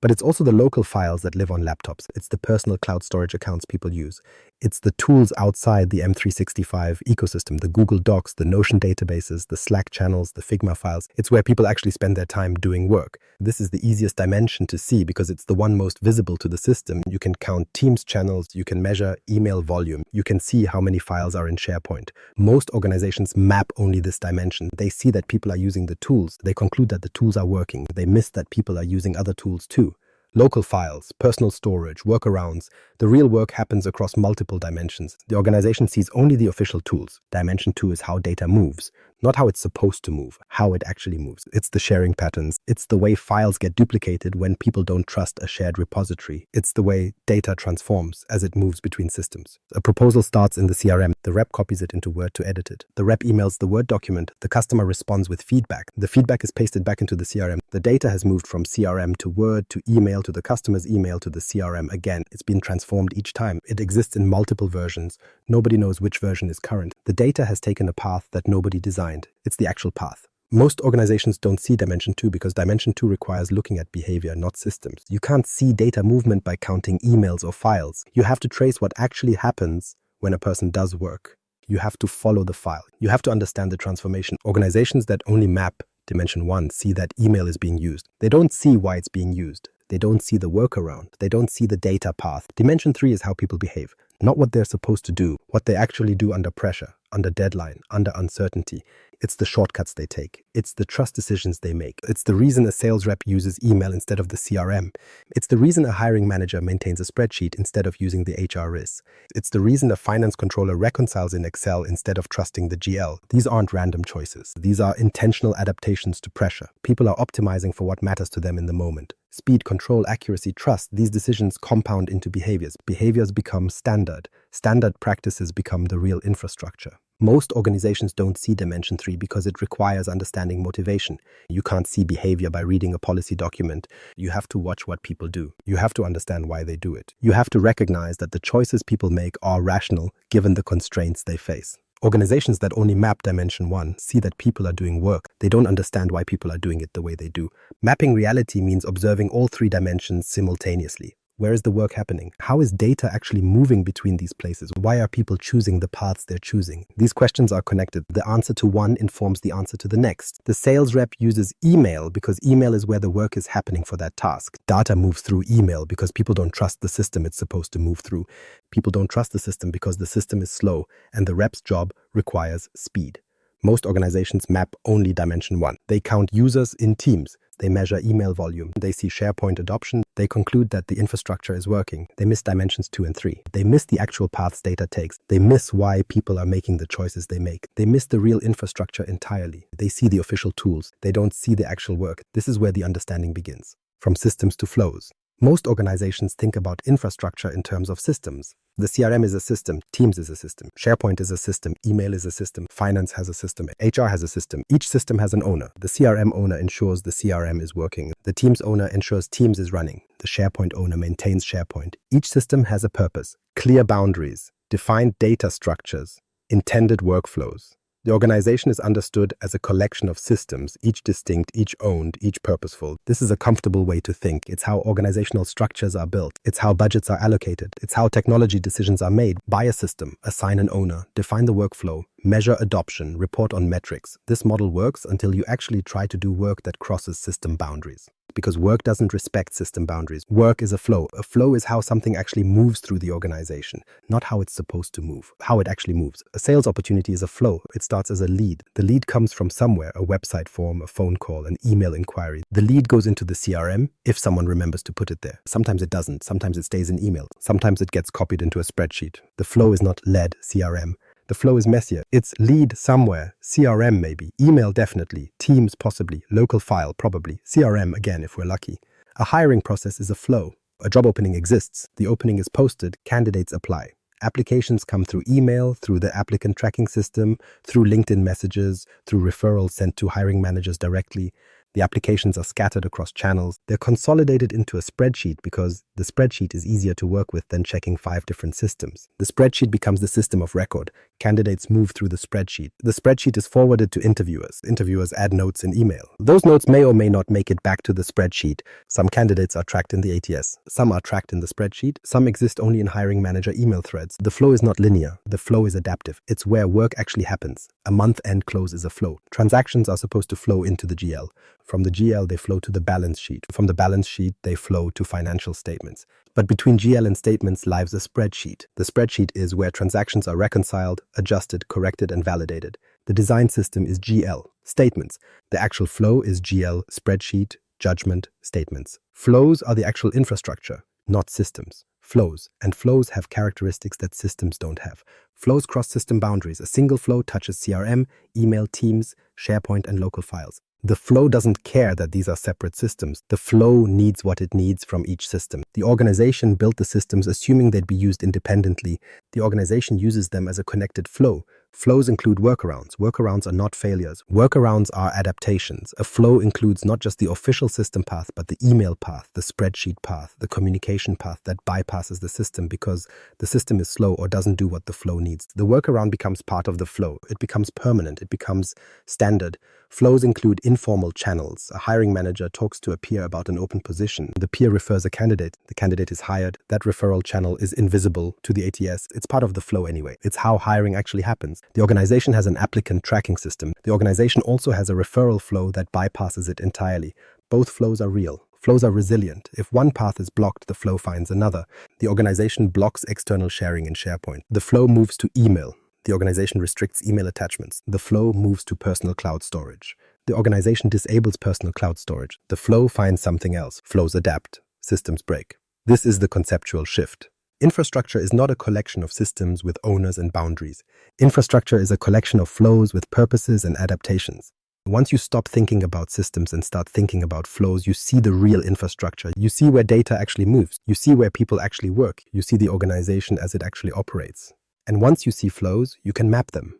But it's also the local files that live on laptops. It's the personal cloud storage accounts people use. It's the tools outside the M365 ecosystem, the Google Docs, the Notion databases, the Slack channels, the Figma files. It's where people actually spend their time doing work. This is the easiest dimension to see because it's the one most visible to the system. You can count Teams channels, you can measure email volume, you can see how many files are in SharePoint. Most organizations map only this dimension. They see that people are using the tools. They conclude that the tools are working. They miss that people are using other tools too. Local files, personal storage, workarounds. The real work happens across multiple dimensions. The organization sees only the official tools. Dimension 2 is how data moves, not how it's supposed to move, how it actually moves. It's the sharing patterns. It's the way files get duplicated when people don't trust a shared repository. It's the way data transforms as it moves between systems. A proposal starts in the CRM. The rep copies it into Word to edit it. The rep emails the Word document. The customer responds with feedback. The feedback is pasted back into the CRM. The data has moved from CRM to Word to email to the customer's email to the CRM again. It's been transformed each time. It exists in multiple versions. Nobody knows which version is current. The data has taken a path that nobody designed. It's the actual path. Most organizations don't see Dimension 2 because Dimension 2 requires looking at behavior, not systems. You can't see data movement by counting emails or files. You have to trace what actually happens when a person does work. You have to follow the file. You have to understand the transformation. Organizations that only map Dimension 1 see that email is being used. They don't see why it's being used. They don't see the workaround. They don't see the data path. Dimension 3 is how people behave, not what they're supposed to do, what they actually do under pressure, under deadline, under uncertainty. It's the shortcuts they take. It's the trust decisions they make. It's the reason a sales rep uses email instead of the CRM. It's the reason a hiring manager maintains a spreadsheet instead of using the HRIS. It's the reason a finance controller reconciles in Excel instead of trusting the GL. These aren't random choices. These are intentional adaptations to pressure. People are optimizing for what matters to them in the moment. Speed, control, accuracy, trust, these decisions compound into behaviors. Behaviors become standard. Standard practices become the real infrastructure. Most organizations don't see Dimension 3 because it requires understanding motivation. You can't see behavior by reading a policy document. You have to watch what people do. You have to understand why they do it. You have to recognize that the choices people make are rational given the constraints they face. Organizations that only map Dimension 1 see that people are doing work. They don't understand why people are doing it the way they do. Mapping reality means observing all three dimensions simultaneously. Where is the work happening? How is data actually moving between these places? Why are people choosing the paths they're choosing? These questions are connected. The answer to one informs the answer to the next. The sales rep uses email because email is where the work is happening for that task. Data moves through email because people don't trust the system it's supposed to move through. People don't trust the system because the system is slow and the rep's job requires speed. Most organizations map only Dimension 1. They count users in Teams. They measure email volume. They see SharePoint adoption. They conclude that the infrastructure is working. They miss Dimensions 2 and 3. They miss the actual paths data takes. They miss why people are making the choices they make. They miss the real infrastructure entirely. They see the official tools. They don't see the actual work. This is where the understanding begins. From systems to flows. Most organizations think about infrastructure in terms of systems. The CRM is a system, Teams is a system, SharePoint is a system, email is a system, finance has a system, HR has a system. Each system has an owner. The CRM owner ensures the CRM is working. The Teams owner ensures Teams is running. The SharePoint owner maintains SharePoint. Each system has a purpose, clear boundaries, defined data structures, intended workflows. The organization is understood as a collection of systems, each distinct, each owned, each purposeful. This is a comfortable way to think. It's how organizational structures are built. It's how budgets are allocated. It's how technology decisions are made. Buy a system, assign an owner, define the workflow, measure adoption, report on metrics. This model works until you actually try to do work that crosses system boundaries. Because work doesn't respect system boundaries. Work is a flow. A flow is how something actually moves through the organization, not how it's supposed to move, how it actually moves. A sales opportunity is a flow. It starts as a lead. The lead comes from somewhere, a website form, a phone call, an email inquiry. The lead goes into the CRM if someone remembers to put it there. Sometimes it doesn't. Sometimes it stays in email. Sometimes it gets copied into a spreadsheet. The flow is not lead CRM. The flow is messier. It's lead somewhere, CRM maybe, email definitely, Teams possibly, local file probably, CRM again if we're lucky. A hiring process is a flow. A job opening exists. The opening is posted. Candidates apply. Applications come through email, through the applicant tracking system, through LinkedIn messages, through referrals sent to hiring managers directly. The applications are scattered across channels. They're consolidated into a spreadsheet because the spreadsheet is easier to work with than checking 5 different systems. The spreadsheet becomes the system of record. Candidates move through the spreadsheet. The spreadsheet is forwarded to interviewers. Interviewers add notes in email. Those notes may or may not make it back to the spreadsheet. Some candidates are tracked in the ATS. Some are tracked in the spreadsheet. Some exist only in hiring manager email threads. The flow is not linear. The flow is adaptive. It's where work actually happens. A month-end close is a flow. Transactions are supposed to flow into the GL. From the GL, they flow to the balance sheet. From the balance sheet, they flow to financial statements. But between GL and statements lies a spreadsheet. The spreadsheet is where transactions are reconciled, adjusted, corrected, and validated. The design system is GL, statements. The actual flow is GL, spreadsheet, judgment, statements. Flows are the actual infrastructure, not systems. Flows, and flows have characteristics that systems don't have. Flows cross system boundaries. A single flow touches CRM, email, Teams, SharePoint, and local files. The flow doesn't care that these are separate systems. The flow needs what it needs from each system. The organization built the systems assuming they'd be used independently. The organization uses them as a connected flow. Flows include workarounds. Workarounds are not failures. Workarounds are adaptations. A flow includes not just the official system path, but the email path, the spreadsheet path, the communication path that bypasses the system because the system is slow or doesn't do what the flow needs. The workaround becomes part of the flow. It becomes permanent. It becomes standard. Flows include informal channels. A hiring manager talks to a peer about an open position. The peer refers a candidate. The candidate is hired. That referral channel is invisible to the ATS. It's part of the flow anyway. It's how hiring actually happens. The organization has an applicant tracking system. The organization also has a referral flow that bypasses it entirely. Both flows are real. Flows are resilient. If one path is blocked, the flow finds another. The organization blocks external sharing in SharePoint. The flow moves to email. The organization restricts email attachments. The flow moves to personal cloud storage. The organization disables personal cloud storage. The flow finds something else. Flows adapt. Systems break. This is the conceptual shift. Infrastructure is not a collection of systems with owners and boundaries. Infrastructure is a collection of flows with purposes and adaptations. Once you stop thinking about systems and start thinking about flows, you see the real infrastructure. You see where data actually moves. You see where people actually work. You see the organization as it actually operates. And once you see flows, you can map them.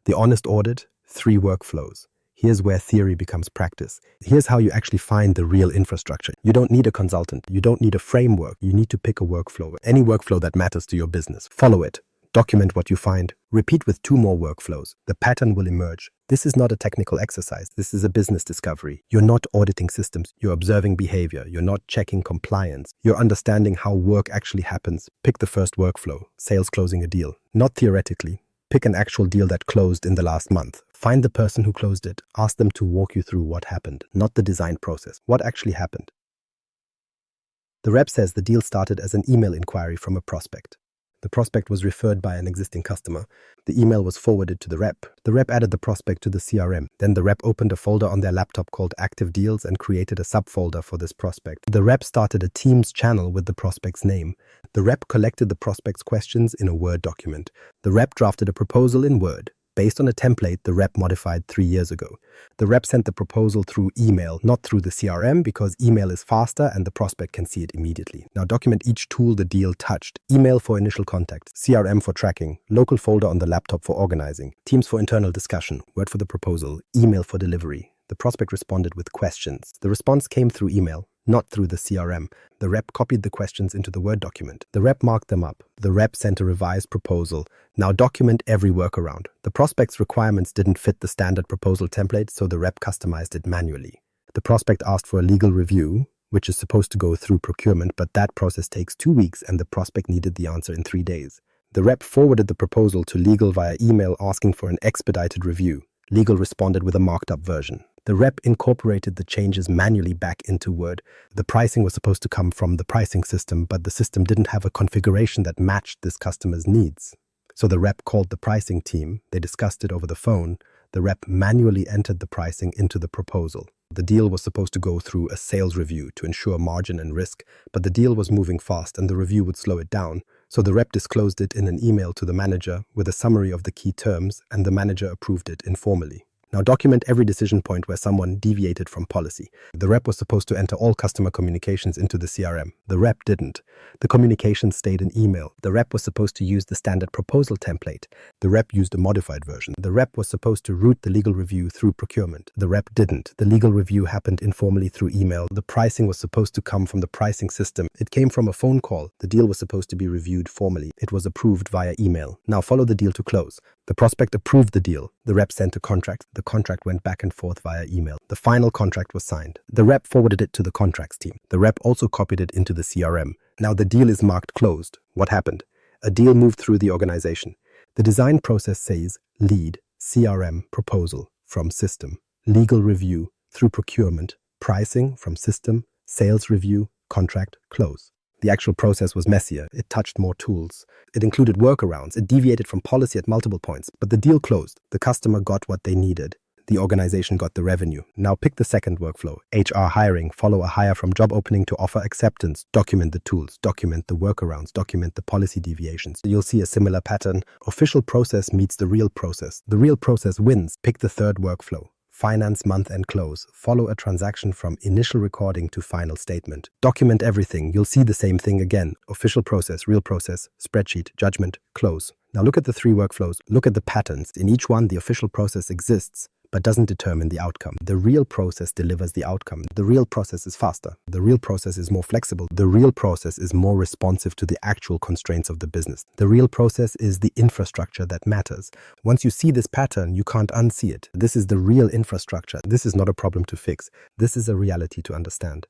The honest audit, 3 workflows. Here's where theory becomes practice. Here's how you actually find the real infrastructure. You don't need a consultant. You don't need a framework. You need to pick a workflow. Any workflow that matters to your business. Follow it. Document what you find. Repeat with 2 more workflows. The pattern will emerge. This is not a technical exercise. This is a business discovery. You're not auditing systems. You're observing behavior. You're not checking compliance. You're understanding how work actually happens. Pick the first workflow. Sales closing a deal. Not theoretically. Pick an actual deal that closed in the last month. Find the person who closed it. Ask them to walk you through what happened, not the design process. What actually happened? The rep says the deal started as an email inquiry from a prospect. The prospect was referred by an existing customer. The email was forwarded to the rep. The rep added the prospect to the CRM. Then the rep opened a folder on their laptop called Active Deals and created a subfolder for this prospect. The rep started a Teams channel with the prospect's name. The rep collected the prospect's questions in a Word document. The rep drafted a proposal in Word. Based on a template the rep modified 3 years ago. The rep sent the proposal through email, not through the CRM, because email is faster and the prospect can see it immediately. Now document each tool the deal touched. Email for initial contact, CRM for tracking, local folder on the laptop for organizing, Teams for internal discussion, Word for the proposal, email for delivery. The prospect responded with questions. The response came through email, not through the CRM. The rep copied the questions into the Word document. The rep marked them up. The rep sent a revised proposal. Now document every workaround. The prospect's requirements didn't fit the standard proposal template, so the rep customized it manually. The prospect asked for a legal review, which is supposed to go through procurement, but that process takes 2 weeks and the prospect needed the answer in 3 days. The rep forwarded the proposal to legal via email asking for an expedited review. Legal responded with a marked up version. The rep incorporated the changes manually back into Word. The pricing was supposed to come from the pricing system, but the system didn't have a configuration that matched this customer's needs. So the rep called the pricing team. They discussed it over the phone. The rep manually entered the pricing into the proposal. The deal was supposed to go through a sales review to ensure margin and risk, but the deal was moving fast and the review would slow it down. So the rep disclosed it in an email to the manager with a summary of the key terms, and the manager approved it informally. Now document every decision point where someone deviated from policy. The rep was supposed to enter all customer communications into the CRM. The rep didn't. The communications stayed in email. The rep was supposed to use the standard proposal template. The rep used a modified version. The rep was supposed to route the legal review through procurement. The rep didn't. The legal review happened informally through email. The pricing was supposed to come from the pricing system. It came from a phone call. The deal was supposed to be reviewed formally. It was approved via email. Now follow the deal to close. The prospect approved the deal. The rep sent a contract. The contract went back and forth via email. The final contract was signed. The rep forwarded it to the contracts team. The rep also copied it into the CRM. Now the deal is marked closed. What happened? A deal moved through the organization. The design process says lead, CRM, proposal, from system, legal review, through procurement, pricing, from system, sales review, contract, close. The actual process was messier. It touched more tools. It included workarounds. It deviated from policy at multiple points. But the deal closed. The customer got what they needed. The organization got the revenue. Now pick the second workflow. HR hiring. Follow a hire from job opening to offer acceptance. Document the tools. Document the workarounds. Document the policy deviations. You'll see a similar pattern. Official process meets the real process. The real process wins. Pick the third workflow. Finance month-end close. Follow a transaction from initial recording to final statement. Document everything. You'll see the same thing again. Official process, real process, spreadsheet, judgment, close. Now look at the three workflows. Look at the patterns. In each one, the official process exists, but doesn't determine the outcome. The real process delivers the outcome. The real process is faster. The real process is more flexible. The real process is more responsive to the actual constraints of the business. The real process is the infrastructure that matters. Once you see this pattern, you can't unsee it. This is the real infrastructure. This is not a problem to fix. This is a reality to understand.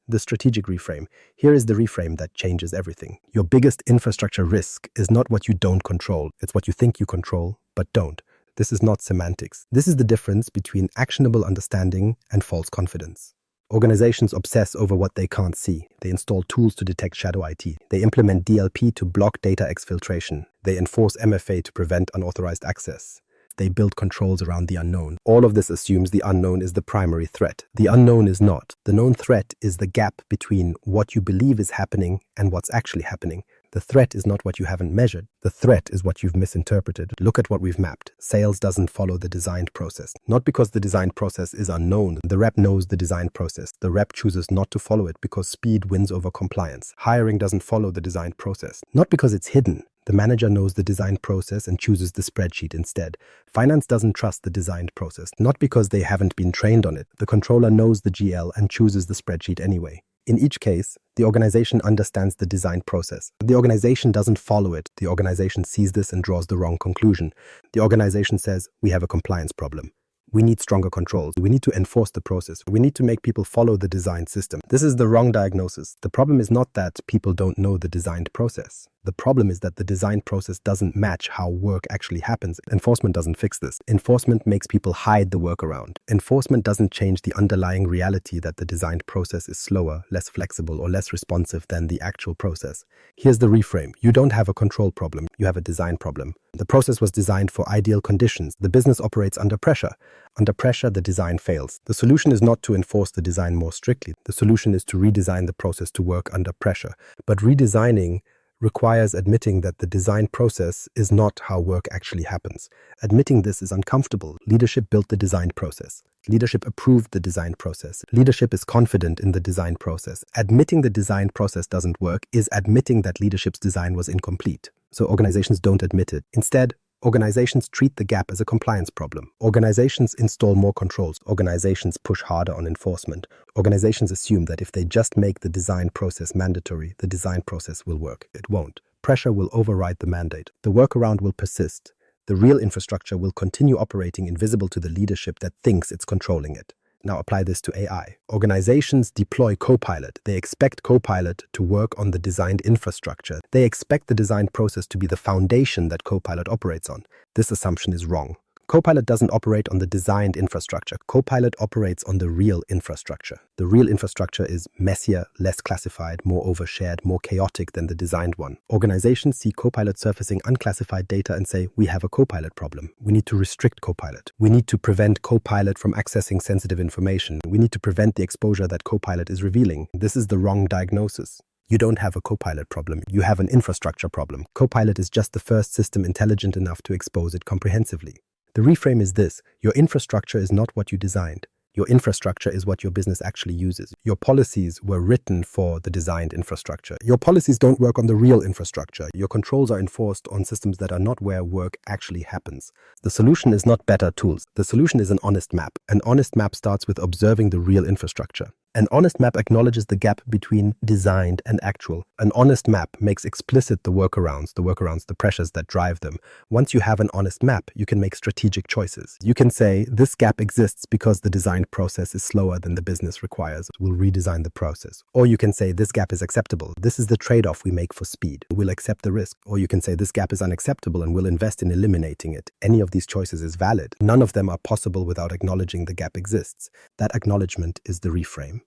The strategic reframe. Here is the reframe that changes everything. Your biggest infrastructure risk is not what you don't control. It's what you think you control, but don't. This is not semantics. This is the difference between actionable understanding and false confidence. Organizations obsess over what they can't see. They install tools to detect shadow IT. They implement DLP to block data exfiltration. They enforce MFA to prevent unauthorized access. They build controls around the unknown. All of this assumes the unknown is the primary threat. The unknown is not. The known threat is the gap between what you believe is happening and what's actually happening. The threat is not what you haven't measured. The threat is what you've misinterpreted. Look at what we've mapped. Sales doesn't follow the designed process. Not because the designed process is unknown. The rep knows the designed process. The rep chooses not to follow it because speed wins over compliance. Hiring doesn't follow the designed process. Not because it's hidden. The manager knows the designed process and chooses the spreadsheet instead. Finance doesn't trust the designed process, not because they haven't been trained on it. The controller knows the GL and chooses the spreadsheet anyway. In each case, the organization understands the designed process. The organization doesn't follow it. The organization sees this and draws the wrong conclusion. The organization says, we have a compliance problem. We need stronger controls. We need to enforce the process. We need to make people follow the designed system. This is the wrong diagnosis. The problem is not that people don't know the designed process. The problem is that the designed process doesn't match how work actually happens. Enforcement doesn't fix this. Enforcement makes people hide the workaround. Enforcement doesn't change the underlying reality that the designed process is slower, less flexible, or less responsive than the actual process. Here's the reframe. You don't have a control problem. You have a design problem. The process was designed for ideal conditions. The business operates under pressure. Under pressure, the design fails. The solution is not to enforce the design more strictly. The solution is to redesign the process to work under pressure. But redesigning requires admitting that the design process is not how work actually happens. Admitting this is uncomfortable. Leadership built the design process. Leadership approved the design process. Leadership is confident in the design process. Admitting the design process doesn't work is admitting that leadership's design was incomplete. So organizations don't admit it. Instead, organizations treat the gap as a compliance problem. Organizations install more controls. Organizations push harder on enforcement. Organizations assume that if they just make the design process mandatory, the design process will work. It won't. Pressure will override the mandate. The workaround will persist. The real infrastructure will continue operating invisible to the leadership that thinks it's controlling it. Now apply this to AI. Organizations deploy Copilot. They expect Copilot to work on the designed infrastructure. They expect the design process to be the foundation that Copilot operates on. This assumption is wrong. Copilot doesn't operate on the designed infrastructure. Copilot operates on the real infrastructure. The real infrastructure is messier, less classified, more overshared, more chaotic than the designed one. Organizations see Copilot surfacing unclassified data and say, we have a Copilot problem. We need to restrict Copilot. We need to prevent Copilot from accessing sensitive information. We need to prevent the exposure that Copilot is revealing. This is the wrong diagnosis. You don't have a Copilot problem. You have an infrastructure problem. Copilot is just the first system intelligent enough to expose it comprehensively. The reframe is this: your infrastructure is not what you designed. Your infrastructure is what your business actually uses. Your policies were written for the designed infrastructure. Your policies don't work on the real infrastructure. Your controls are enforced on systems that are not where work actually happens. The solution is not better tools. The solution is an honest map. An honest map starts with observing the real infrastructure. An honest map acknowledges the gap between designed and actual. An honest map makes explicit the workarounds, the pressures that drive them. Once you have an honest map, you can make strategic choices. You can say, this gap exists because the designed process is slower than the business requires. We'll redesign the process. Or you can say, this gap is acceptable. This is the trade-off we make for speed. We'll accept the risk. Or you can say, this gap is unacceptable and we'll invest in eliminating it. Any of these choices is valid. None of them are possible without acknowledging the gap exists. That acknowledgement is the reframe.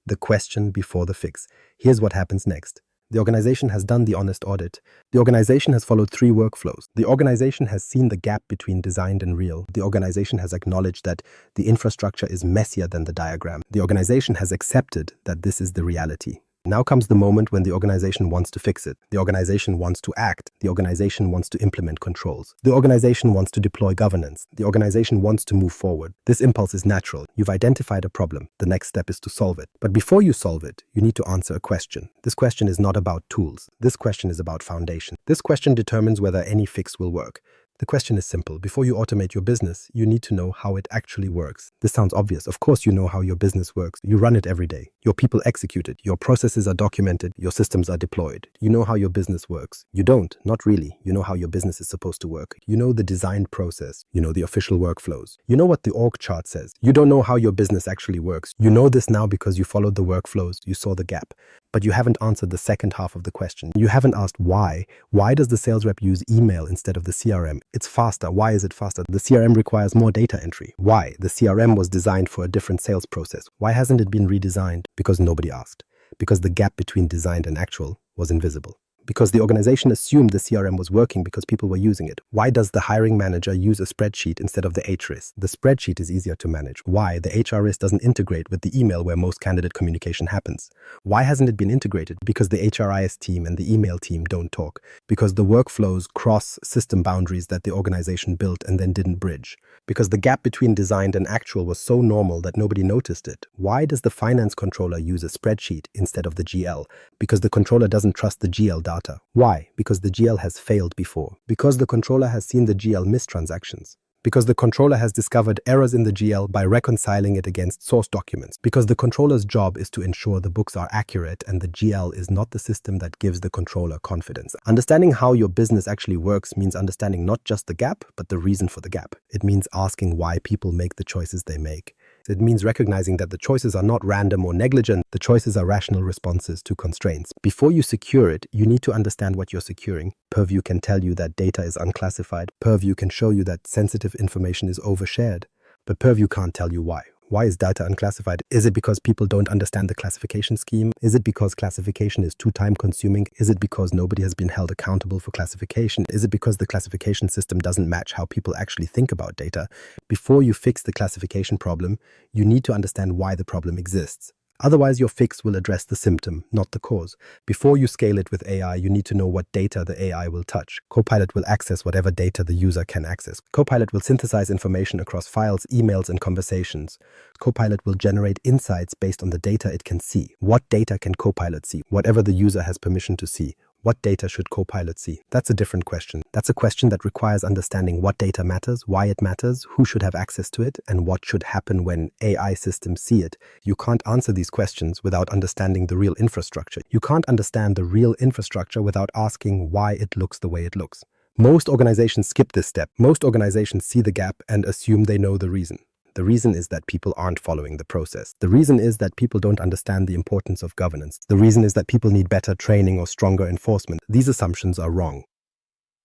The question before the fix. Here's what happens next. The organization has done the honest audit. The organization has followed 3 workflows. The organization has seen the gap between designed and real. The organization has acknowledged that the infrastructure is messier than the diagram. The organization has accepted that this is the reality. Now comes the moment when the organization wants to fix it. The organization wants to act. The organization wants to implement controls. The organization wants to deploy governance. The organization wants to move forward. This impulse is natural. You've identified a problem. The next step is to solve it. But before you solve it, you need to answer a question. This question is not about tools. This question is about foundation. This question determines whether any fix will work. The question is simple. Before you automate your business, you need to know how it actually works. This sounds obvious. Of course you know how your business works. You run it every day. Your people execute it. Your processes are documented. Your systems are deployed. You know how your business works. You don't. Not really. You know how your business is supposed to work. You know the designed process. You know the official workflows. You know what the org chart says. You don't know how your business actually works. You know this now because you followed the workflows. You saw the gap. But you haven't answered the second half of the question. You haven't asked why. Why does the sales rep use email instead of the CRM? It's faster. Why is it faster? The CRM requires more data entry. Why? The CRM was designed for a different sales process. Why hasn't it been redesigned? Because nobody asked. Because the gap between designed and actual was invisible. Because the organization assumed the CRM was working because people were using it. Why does the hiring manager use a spreadsheet instead of the HRIS? The spreadsheet is easier to manage. Why? The HRIS doesn't integrate with the email where most candidate communication happens. Why hasn't it been integrated? Because the HRIS team and the email team don't talk. Because the workflows cross system boundaries that the organization built and then didn't bridge. Because the gap between designed and actual was so normal that nobody noticed it. Why does the finance controller use a spreadsheet instead of the GL? Because the controller doesn't trust the GL data. Why? Because the GL has failed before. Because the controller has seen the GL miss transactions. Because the controller has discovered errors in the GL by reconciling it against source documents. Because the controller's job is to ensure the books are accurate and the GL is not the system that gives the controller confidence. Understanding how your business actually works means understanding not just the gap, but the reason for the gap. It means asking why people make the choices they make. It means recognizing that the choices are not random or negligent. The choices are rational responses to constraints. Before you secure it, you need to understand what you're securing. Purview can tell you that data is unclassified. Purview can show you that sensitive information is overshared. But Purview can't tell you why. Why is data unclassified? Is it because people don't understand the classification scheme? Is it because classification is too time-consuming? Is it because nobody has been held accountable for classification? Is it because the classification system doesn't match how people actually think about data? Before you fix the classification problem, you need to understand why the problem exists. Otherwise, your fix will address the symptom, not the cause. Before you scale it with AI, you need to know what data the AI will touch. Copilot will access whatever data the user can access. Copilot will synthesize information across files, emails, and conversations. Copilot will generate insights based on the data it can see. What data can Copilot see? Whatever the user has permission to see. What data should Copilot see? That's a different question. That's a question that requires understanding what data matters, why it matters, who should have access to it, and what should happen when AI systems see it. You can't answer these questions without understanding the real infrastructure. You can't understand the real infrastructure without asking why it looks the way it looks. Most organizations skip this step. Most organizations see the gap and assume they know the reason. The reason is that people aren't following the process. The reason is that people don't understand the importance of governance. The reason is that people need better training or stronger enforcement. These assumptions are wrong.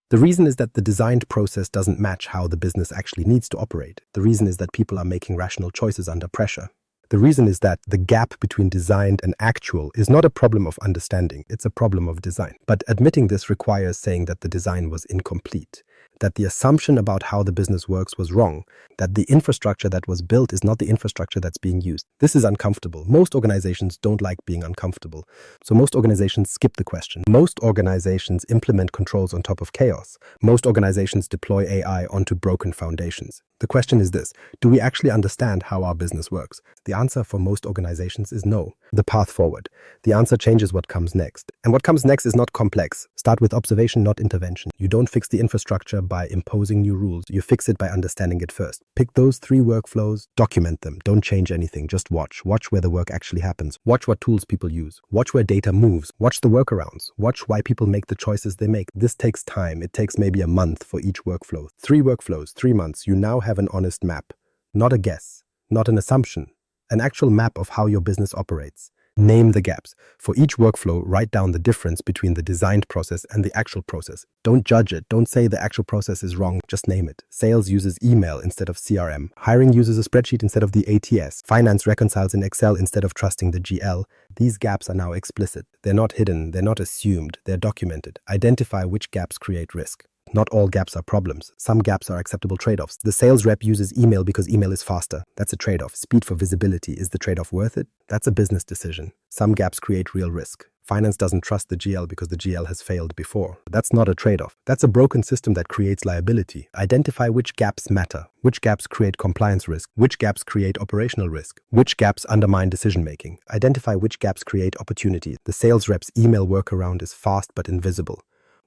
The reason is that the designed process doesn't match how the business actually needs to operate. The reason is that people are making rational choices under pressure. The reason is that the gap between designed and actual is not a problem of understanding, it's a problem of design. But admitting this requires saying that the design was incomplete. that the assumption about how the business works was wrong, that the infrastructure that was built is not the infrastructure that's being used. This is uncomfortable. Most organizations don't like being uncomfortable, so most organizations skip the question. Most organizations implement controls on top of chaos. Most organizations deploy AI onto broken foundations. The question is this: do we actually understand how our business works? The answer for most organizations is no. The path forward. The answer changes what comes next. And what comes next is not complex. Start with observation, not intervention. You don't fix the infrastructure by imposing new rules. You fix it by understanding it first. Pick those 3 workflows, document them. Don't change anything. Just watch. Watch where the work actually happens. Watch what tools people use. Watch where data moves. Watch the workarounds. Watch why people make the choices they make. This takes time. It takes maybe a month for each workflow. 3 workflows, 3 months. You now have an honest map. Not a guess. Not an assumption. An actual map of how your business operates. Name the gaps. For each workflow, write down the difference between the designed process and the actual process. Don't judge it. Don't say the actual process is wrong. Just name it. Sales uses email instead of CRM. Hiring uses a spreadsheet instead of the ATS. Finance reconciles in Excel instead of trusting the GL. These gaps are now explicit. They're not hidden. They're not assumed. They're documented. Identify which gaps create risk. Not all gaps are problems. Some gaps are acceptable trade-offs. The sales rep uses email because email is faster. That's a trade-off. Speed for visibility. Is the trade-off worth it? That's a business decision. Some gaps create real risk. Finance doesn't trust the GL because the GL has failed before. That's not a trade-off. That's a broken system that creates liability. Identify which gaps matter. Which gaps create compliance risk. Which gaps create operational risk. Which gaps undermine decision-making. Identify which gaps create opportunity. The sales rep's email workaround is fast but invisible.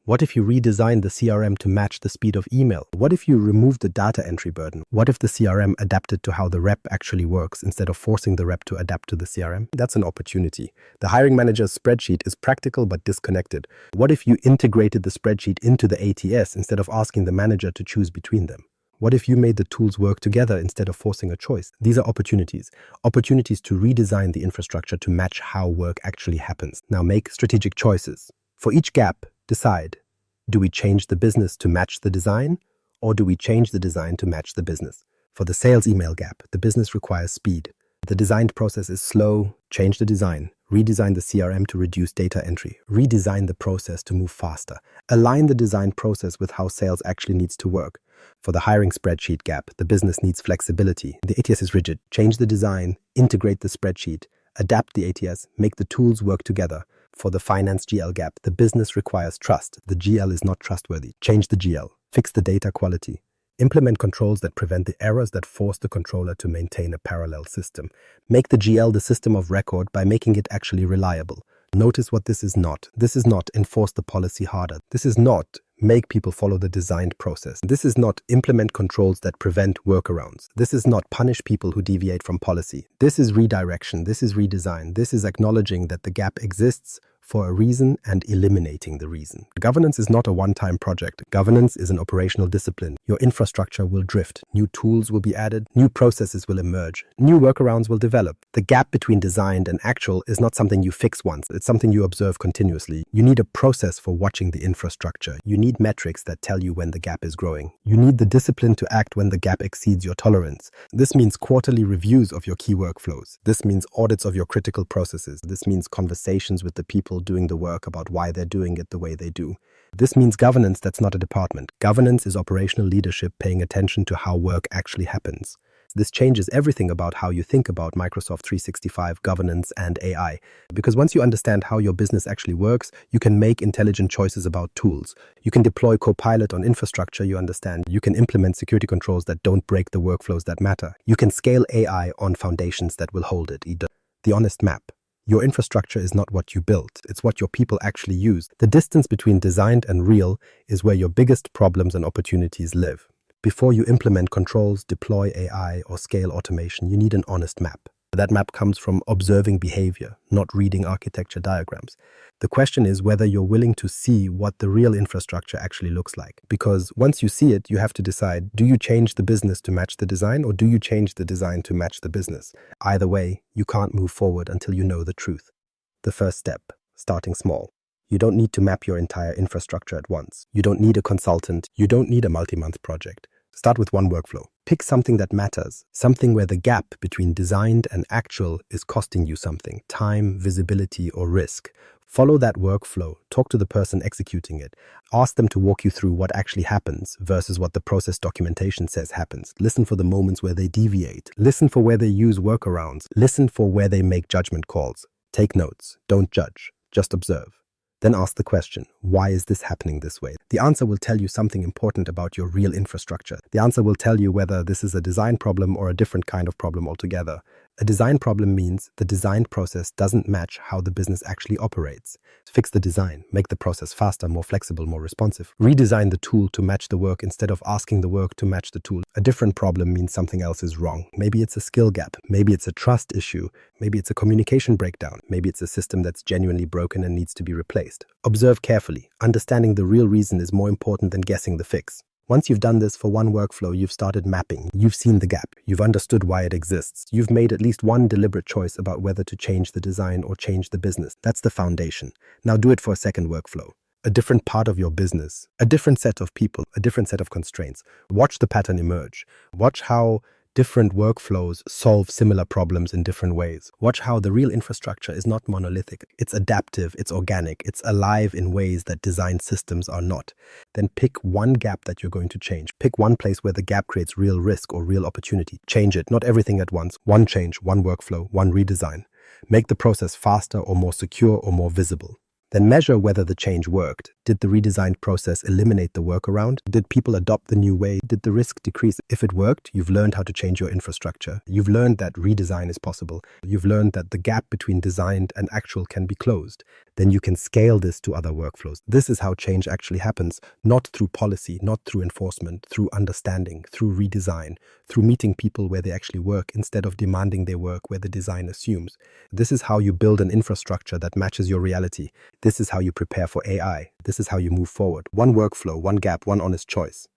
What if you redesigned the CRM to match the speed of email? What if you removed the data entry burden? What if the CRM adapted to how the rep actually works instead of forcing the rep to adapt to the CRM? That's an opportunity. The hiring manager's spreadsheet is practical but disconnected. What if you integrated the spreadsheet into the ATS instead of asking the manager to choose between them? What if you made the tools work together instead of forcing a choice? These are opportunities. Opportunities to redesign the infrastructure to match how work actually happens. Now make strategic choices. For each gap, decide, do we change the business to match the design, or do we change the design to match the business? For the sales email gap, the business requires speed. The designed process is slow. Change the design. Redesign the CRM to reduce data entry. Redesign the process to move faster. Align the design process with how sales actually needs to work. For the hiring spreadsheet gap, the business needs flexibility. The ATS is rigid. Change the design, integrate the spreadsheet, adapt the ATS, make the tools work together. For the finance GL gap, the business requires trust. The GL is not trustworthy. Change the GL. Fix the data quality. Implement controls that prevent the errors that force the controller to maintain a parallel system. Make the GL the system of record by making it actually reliable. Notice what this is not. This is not enforce the policy harder. This is not make people follow the designed process. This is not implement controls that prevent workarounds. This is not punish people who deviate from policy. This is redirection. This is redesign. This is acknowledging that the gap exists for a reason and eliminating the reason. Governance is not a one-time project. Governance is an operational discipline. Your infrastructure will drift. New tools will be added. New processes will emerge. New workarounds will develop. The gap between designed and actual is not something you fix once. It's something you observe continuously. You need a process for watching the infrastructure. You need metrics that tell you when the gap is growing. You need the discipline to act when the gap exceeds your tolerance. This means quarterly reviews of your key workflows. This means audits of your critical processes. This means conversations with the people doing the work about why they're doing it the way they do. This means governance that's not a department. Governance is operational leadership paying attention to how work actually happens. This changes everything about how you think about Microsoft 365 governance and AI. Because once you understand how your business actually works, you can make intelligent choices about tools. You can deploy Copilot on infrastructure you understand. You can implement security controls that don't break the workflows that matter. You can scale AI on foundations that will hold it. The honest map. Your infrastructure is not what you built, it's what your people actually use. The distance between designed and real is where your biggest problems and opportunities live. Before you implement controls, deploy AI, or scale automation, you need an honest map. That map comes from observing behavior, not reading architecture diagrams. The question is whether you're willing to see what the real infrastructure actually looks like. Because once you see it, you have to decide, do you change the business to match the design, or do you change the design to match the business? Either way, you can't move forward until you know the truth. The first step, starting small. You don't need to map your entire infrastructure at once. You don't need a consultant. You don't need a multi-month project. Start with one workflow. Pick something that matters, something where the gap between designed and actual is costing you something, time, visibility, or risk. Follow that workflow, talk to the person executing it, ask them to walk you through what actually happens versus what the process documentation says happens. Listen for the moments where they deviate. Listen for where they use workarounds. Listen for where they make judgment calls. Take notes. Don't judge. Just observe. Then ask the question, why is this happening this way? The answer will tell you something important about your real infrastructure. The answer will tell you whether this is a design problem or a different kind of problem altogether. A design problem means the design process doesn't match how the business actually operates. Fix the design, make the process faster, more flexible, more responsive. Redesign the tool to match the work instead of asking the work to match the tool. A different problem means something else is wrong. Maybe it's a skill gap. Maybe it's a trust issue. Maybe it's a communication breakdown. Maybe it's a system that's genuinely broken and needs to be replaced. Observe carefully. Understanding the real reason is more important than guessing the fix. Once you've done this for one workflow, you've started mapping. You've seen the gap. You've understood why it exists. You've made at least one deliberate choice about whether to change the design or change the business. That's the foundation. Now do it for a second workflow. A different part of your business, a different set of people, a different set of constraints. Watch the pattern emerge. Watch how different workflows solve similar problems in different ways. Watch how the real infrastructure is not monolithic. It's adaptive, it's organic, it's alive in ways that design systems are not. Then pick one gap that you're going to change. Pick one place where the gap creates real risk or real opportunity. Change it, not everything at once. One change, one workflow, one redesign. Make the process faster or more secure or more visible. Then measure whether the change worked. Did the redesigned process eliminate the workaround? Did people adopt the new way? Did the risk decrease? If it worked, you've learned how to change your infrastructure. You've learned that redesign is possible. You've learned that the gap between designed and actual can be closed. Then you can scale this to other workflows. This is how change actually happens, not through policy, not through enforcement, through understanding, through redesign, through meeting people where they actually work instead of demanding they work where the design assumes. This is how you build an infrastructure that matches your reality. This is how you prepare for AI. This is how you move forward. One workflow, one gap, one honest choice.